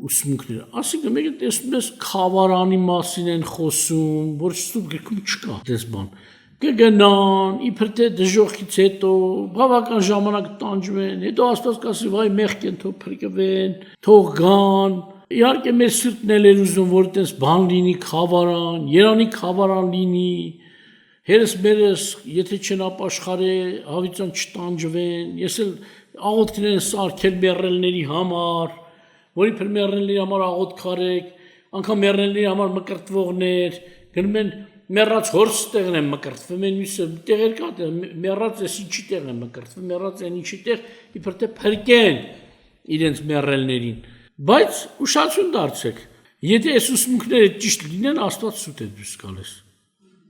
ուսմունքներ։ Այսինքն մեկը տեսնում ես խավարանի մասին են խոսում, որ սուրբ գրքում չկա դες բան։ Կգնան, իբր թե դժոխից հետո բավական ժամանակ տանջվեն, հետո Աստված կասի, վայ մեղք են թող փրկվեն, թող գան, Իհարկե մեր սիրտն էր ուզում, որ այդպես բան լինի, խավարան, Երանի խավարան լինի, հերս մերս, եթե չեն ապաշխարե, հավիտյան չտանջվեն, ես էլ աղոթքներ են սարքել մեռելների համար, որի փր մեռելների համար աղոթք արեք, անգամ մեռելների համար մկրտվողներ, գնում են մեռած հորս տեղն են մկրտվում, են մյուսը տեղեր կա, մեռած էս ինչի տեղ են մկրտվում, մեռած են ինչի տեղ, իբր թե փրկեն իրենց մեռելներին, բայց ուշացություն դարձեք, եթե այս ուսմունքները ճիշտ լինեն, Աստված սուտ է դուրս գալիս։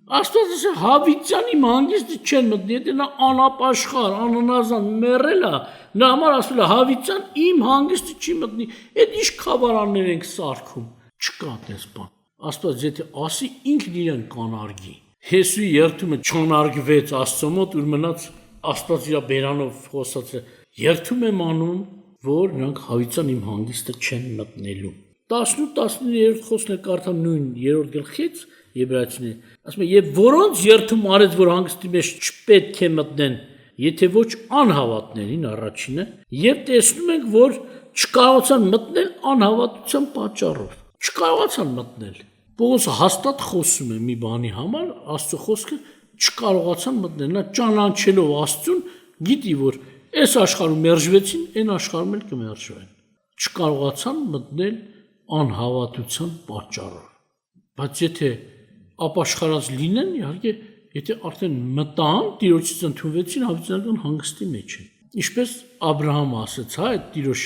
Աստված ասել հավիտյան իմ հանգիստը չեն մտնի, եթե նա անապաշխար, աննազան մեռել է, նա համար ասել է հավիտյան իմ հանգիստը չի մտնի, այդ ինչ խավարաններ ենք սարքում, չկա այդպես բան։ Աստված եթե ասի ինքն իրեն կանարգի։ Հեսուի երթումը չանարգվեց Աստծո մոտ, ուր մնաց Աստված իր բերանով խոսած է, երթում եմ անում, որ նրանք հավիտյան իմ հանգիստը չեն մտնելու։ 18-19 խոսքն է կարդամ նույն 3-րդ գլխից Եբրայեցիների, ասում է, եւ որոնց երթում արեց, որ հանգստի մեջ չպետք է մտնեն, եթե ոչ անհավատներին առաջինը, եւ տեսնում ենք, որ չկարողացան մտնել անհավատության պատճառով։ Չկարողացան մտնել։ Պողոսը հաստատ խոսում է մի բանի համար, Աստծո խոսքը չկարողացան մտնել, նա ճանաչելով Աստծուն, գիտի, որ այս աշխարհում մերժվեցին, այն աշխարհում էլ կմերժվեն։ Չկարողացան մտնել անհավատության պատճառով։ Բայց եթե ապաշխարած լինեն, իհարկե, եթե արդեն մտան, Տիրոջից ընդունվեցին, հավիտյանական հանգստի մեջ են։ Ինչպես Աբրահամը ասաց, հա, այդ Տիրոջ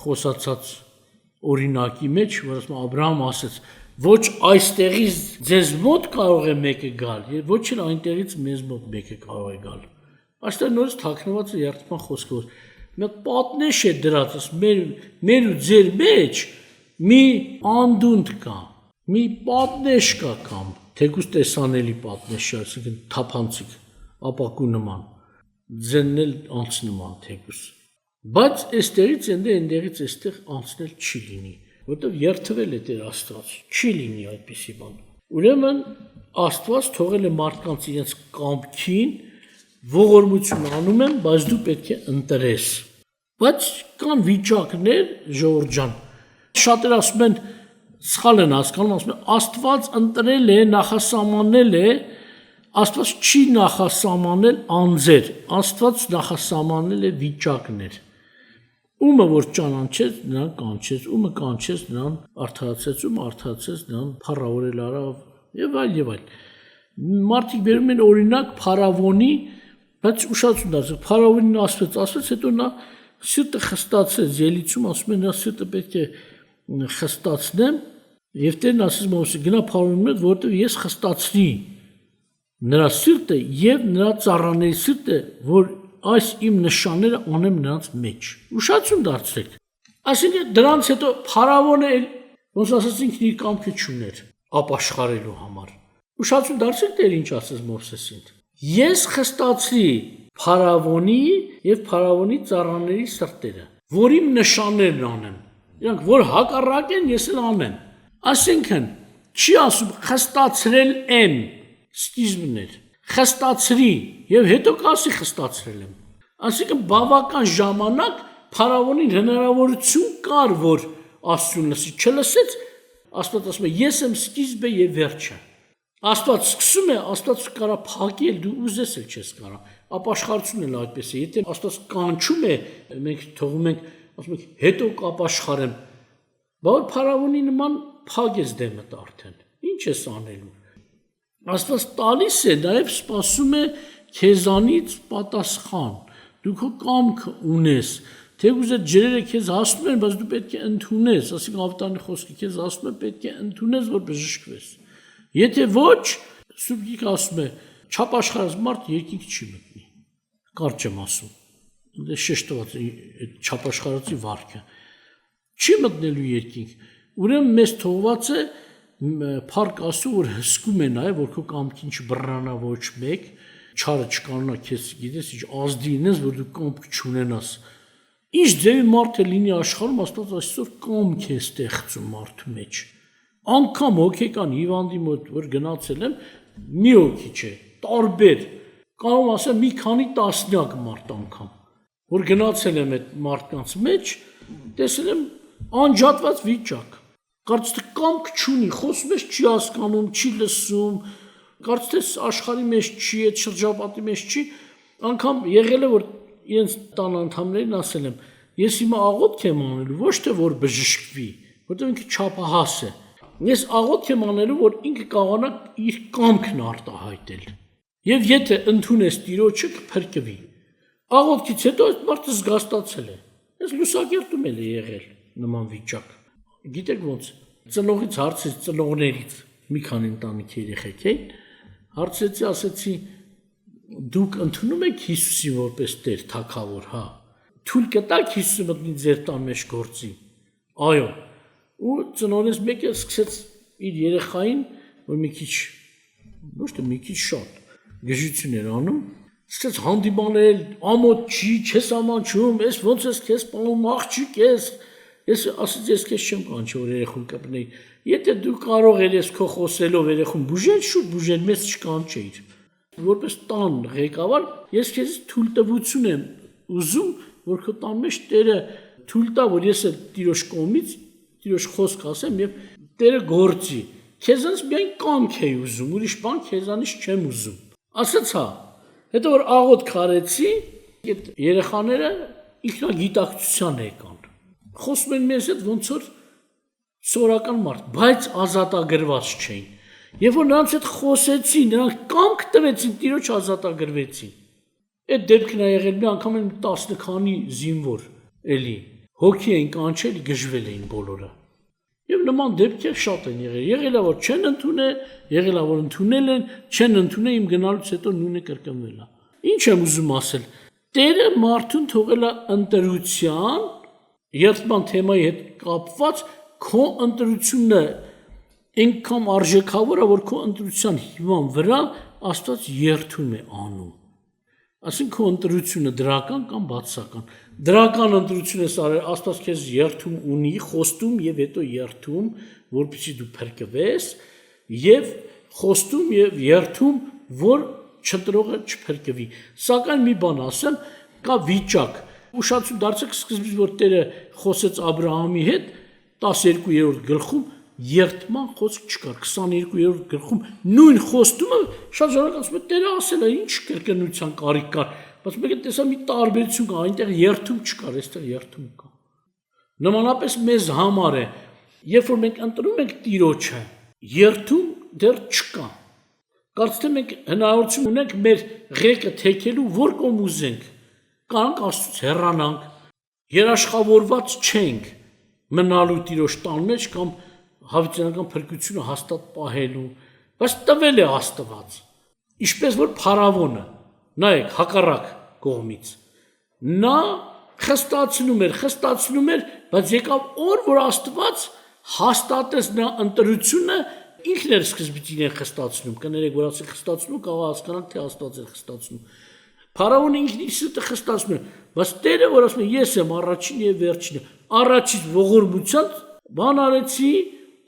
խոսացած օրինակի մեջ, որ ասում Աբրահամը ասաց, ոչ այստեղից ձեզ մոտ կարող է մեկը գալ, եւ ոչ էլ այնտեղից մեզ մոտ մեկը կարող է գալ։ Այստեղ նորից թաքնված է երթման խոսքը, որ մի պատնեշ է դրած, մեր ու ձեր մեջ մի անդունդ կա, մի պատնեշ կա կամ թեկուզ տեսանելի պատնեշ, այսինքն թափանցիկ, ապակու նման, ձեննել անցնման թեկուզ։ Բայց այստեղից այնտեղից այստեղ անցնել չի լինի, որտեղ երթվել է Տեր Աստված, չի լինի այդպիսի բան։ Ուրեմն Աստված թողել է մարդկանց իրենց կամքին, ողորմություն անում են, բայց դու պետք է ընտրես։ Բայց կան վիճակներ, Ժողովուրդ ջան, շատերը ասում են, սխալ են հասկանում, ասում են Աստված ընտրել է, նախասահմանել է, Աստված չի նախասահմանել անձեր, Աստված նախասահմանել է վիճակներ։ Ումը որ ճանաչեց, նրան կանչեց, ումը կանչեց, նրան արդարացեց, ումը արդարացեց, նրան փառավորել արավ եւ այլ։ Մարդիկ բերում են օրինակ փարավոնի, բայց ուշադրություն դարձեք, փարավոնին ասվեց, հետո նա սիրտը խստացեց, ելիցում ասում է նա սիրտը պետք է խստացնեմ, եւ Տերն ասեց Մովսեսին, գնա փարավոնի մոտ, որովհետեւ ես խստացրի նրա սիրտը եւ նրա ծառաների սիրտը, որ այս իմ նշանները անեմ նրանց մեջ։ Ուշադրություն դարձրեք։ Այսինքն դրանց հետո փարավոնը ոնց ասացինք իր կամքը չուներ ապաշխարելու համար։ Ուշադրություն դարձրեք Տերը ինչ ասեց Մովսեսին։ Ես խստացրի փարավոնի եւ փարավոնի ծառաների սրտերը, որ իմ նշաններն անեմ։ Իրանք որ հակառակ են, ես էլ անեմ։ Այսինքն չի ասում խստացրել եմ, սկիզբն էր, խստացրի եւ հետո կասի խստացրել եմ։ Այսինքն բավական ժամանակ փարավոնին հնարավորություն կար, որ Աստծուն լսի, չլսեց, Աստված ասում է ես եմ սկիզբը եւ վերջը։ Աստված սկսում է, Աստված կարա փակել, դու ուզես էլ չես կարա։ Ապաշխարությունն էլ այդպես է, եթե Աստված կանչում է, մենք թողում ենք, ասում ենք հետո կապաշխարեմ, բայց փարավոնի նման փակես դեմդ արդեն։ Ինչ ես անելու։ Աստված տալիս է, նաև սպասում է քեզանից պատասխան։ Դու քո կամքը ունես, թեկուզ այդ ջրերը քեզ հասնում են, բայց դու պետք է ընդունես, ասենք ավտարանի խոսքը քեզ ասում է, պետք է ընդունես, որ բժշկվես։ Եթե ոչ, Սուրբ Գիրքը ասում է, չապաշխարած մարդ երկինք չի մտնի։ Կարճ եմ ասում։ Դե շեշտված է այդ չապաշխարածի վարքը։ Չի մտնելու երկինք։ Ուրեմն մեզ թողված է Փառք Աստծո, որ հսկում է նաև, որ քո կամքին չբռնանա ոչ մեկ, չարը չկանոնա քեզ, գիտես, ինչ ազդի ինես, որ դու կամք չունենաս։ Ինչ ձևի մարդ է լինի աշխարհում, Աստված այսօր կամք է ստեղծում մարդու մեջ։ Անկամ հոգեկան հիվանդի մոտ, որ գնացել եմ, մի հոգի չէ, տարբեր, կարող ասեմ մի քանի տասնյակ մարդ անգամ, որ գնացել եմ այդ մարդկանց մեջ, տեսել եմ անջատված վիճակ։ Կարծես թե կամք չունի, խոսում ես չի հասկանում, չի լսում, կարծես թե աշխարհի մեջ չի, այդ շրջապատի մեջ չի, անգամ եղել է որ իրենց տան անդամներին ասել եմ, ես հիմա աղոթք եմ անելու, ոչ թե որ բժշկվի, որտեղ ինքը չափահաս է։ Ես աղոթք եմ անելու, որ ինքը կարողանա իր կամքն արտահայտել։ Եվ եթե ընդունես Տիրոջը կփրկվի։ Աղոթքից հետո այդ մարդը զգաստացել է։ Ես լուսակերտում էլ է եղել նման վիճակ։ Գիտեք ոնց, ծնողից հարցից, ծնողներից մի քանի ընտանիքի երեխեք էին, հարցեցի, ասեցի, դուք ընդունում եք Հիսուսին որպես Տեր, Թագավոր, հա։ Թույլ կտաք Հիսուսը մտնի ձեր տան մեջ գործի։ Այո։ Ու ծնողներից մեկը սկսեց իր երեխային, որ մի քիչ, ոչ թե մի քիչ շատ գժություն էր անում, սկսեց հանդիմանել, ամոթ չի, չես ամանչում, ես ոնց ես քեզ պահում, աղջիկ ես։ Ես ասեցի, ես քեզ չեմ կանչի, որ երեխուն կպնեի։ Եթե դու կարող ես քո խոսելով երեխուն բուժել, շուտ բուժել, մեզ չկանչեիր։ Որպես տան ղեկավար, ես քեզ թույլտվություն եմ ուզում, որ քո տան մեջ Տերը թույլ տա, որ ես էլ Տիրոջ կողմից Տիրոջ խոսք ասեմ եւ Տերը գործի։ Քեզանից միայն կամք էի ուզում, ուրիշ բան քեզանից չեմ ուզում։ Ասաց հա։ Հետո որ աղոթք արեցի, այդ երեխաները ինքնագիտակցության եկան։ Խոսում են մեզ հետ ոնց որ սորական մարդ, բայց ազատագրված չէին։ Երբ որ նրանց հետ խոսեցի, նրանք կամք տվեցին, Տիրոջ ազատագրվեցին։ Այդ դեպքն է եղել մի անգամ 10 քանի զինվոր էլի հոգի էին կանչել, գժվել էին բոլորը։ Եվ նման դեպքեր շատ են եղել։ Եղել է որ չեն ընդունել, եղել է որ ընդունել են, չեն ընդունել, իմ գնալուց հետո նույնը կրկնվել է։ Ինչ եմ ուզում ասել։ Տերը մարդուն թողել է ընտրության, երթման թեմայի հետ կապված քո ընտրությունը այնքան արժեքավոր է, որ քո ընտրության հիման վրա Աստված երթում է անում։ Այսինքն քո ընտրությունը դրական կամ բացական։ Դրական ընտրություն ես արել, Աստված քեզ երթում ունի, խոստում եւ հետո երթում, որպեսզի դու փրկվես, եւ խոստում եւ երթում, որ չտրողը չփրկվի։ Սակայն մի բան ասեմ, կա վիճակ։ Ուշադրություն դարձեք սկզբից, որ Տերը խոսեց Աբրահամի հետ 12-րդ գլխում երթման խոսք չկար, 22-րդ գլխում նույն խոստումը շատ ժանակ ասում է Տերը ասել է ինչ կրկնության կարիք կար, բայց մեկը տեսա մի տարբերություն կա, այնտեղ երթում չկար, այստեղ երթում կա։ Նմանապես մեզ համար է, երբ որ մենք ընտրում ենք Տիրոջը, երթում դեռ չկա։ Կարծես թե մենք հնարավորություն ունենք մեր ղեկը թեքելու որ կողմ ուզենք, կանք Աստծուց հեռանանք, երաշխավորված չենք մնալու Տիրոջ տան մեջ կամ հավիտյանական փրկությունը հաստատ պահելու, բայց տվել է Աստված, ինչպես որ Փարավոնը, նայեք հակառակ կողմից, նա խստացնում էր, բայց եկավ օր, որ Աստված հաստատեց նրա ընտրությունը, ինքն էր սկզբից իրեն խստացնում, կներեք, որ ասել խստացնում, կարող հասկանալ, թե Աստված էր խստացնում։ Փարավոնը ինքն իր սրտը խստացնում է, բայց Տերը, որ ասում է, ես եմ առաջին եւ վերջինը, առաջից ողորմության բան արեցի,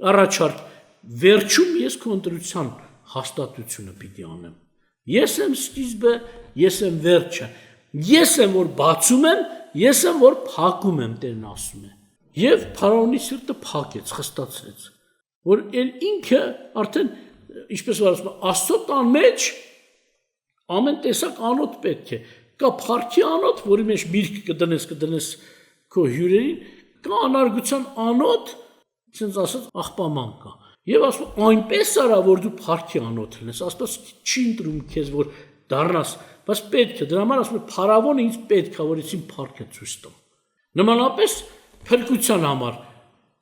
առաջարկ, վերջում ես քո ընտրության հաստատությունը պիտի անեմ։ Ես եմ սկիզբը, ես եմ վերջը, ես եմ որ բացում եմ, ես եմ որ փակում եմ, Տերն ասում է։ Եվ Փարավոնի սիրտը փակեց, խստացրեց, որ էլ ինքը արդեն, ինչպես որ ասում է, Աստծո տան մեջ ամեն տեսակ անոթ պետք է։ Կա փառքի անոթ, որի մեջ միրգ կդնես քո հյուրերին, կա անարգության անոթ, ասենց ասած աղբաման կա։ Եվ ասում այնպես արա, որ դու փառքի անոթ լինես, Աստված չի ընտրում քեզ, որ դառնաս, բայց պետք է, դրա համար ասում է Փարավոնը ինձ պետք է, որ ինձ փառքը ցույց տամ։ Նմանապես փրկության համար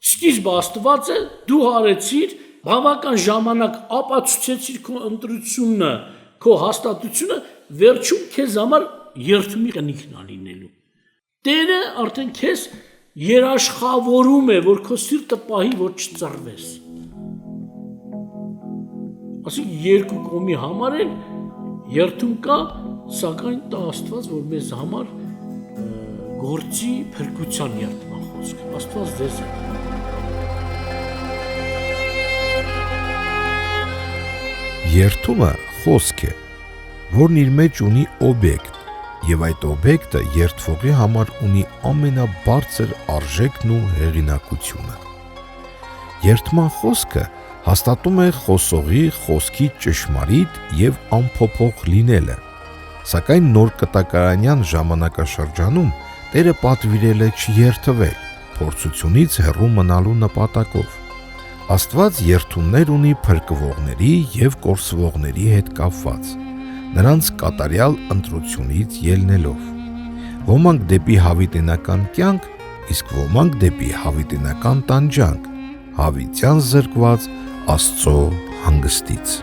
սկիզբը Աստված է, դու հարեցիր, բավական ժամանակ ապացուցեցիր քո ընտրությունը, քո հաստատությունը, վերջում քեզ համար երթումի կնիքն է լինելու։ Տերը արդեն քեզ երաշխավորում է, որ քո սիրտը պահի, որ չծռվես։ Ասենք երկու կողմի համար էլ երթում կա, սակայն տա Աստված, որ մեզ համար գործի փրկության երթման խոսքը։ Աստված ձեզ է։ Երթումը խոսք է, որն իր մեջ ունի օբյեկտ եւ այդ օբյեկտը երթվողի համար ունի ամենաբարձր արժեքն ու հեղինակությունը։ Երթման խոսքը հաստատում է խոսողի խոսքի ճշմարիտ եւ անփոփոխ լինելը, սակայն նոր կտակարանյան ժամանակաշրջանում Տերը պատվիրել է չերթվել, փորձությունից հեռու մնալու նպատակով։ Աստված երթումներ ունի փրկվողների եւ կորսվողների հետ կապված, նրանց կատարյալ ընտրությունից ելնելով։ Ոմանք դեպի հավիտենական կյանք, իսկ ոմանք դեպի հավիտենական տանջանք, հավիտյան զրկված Աստծո հանգստից։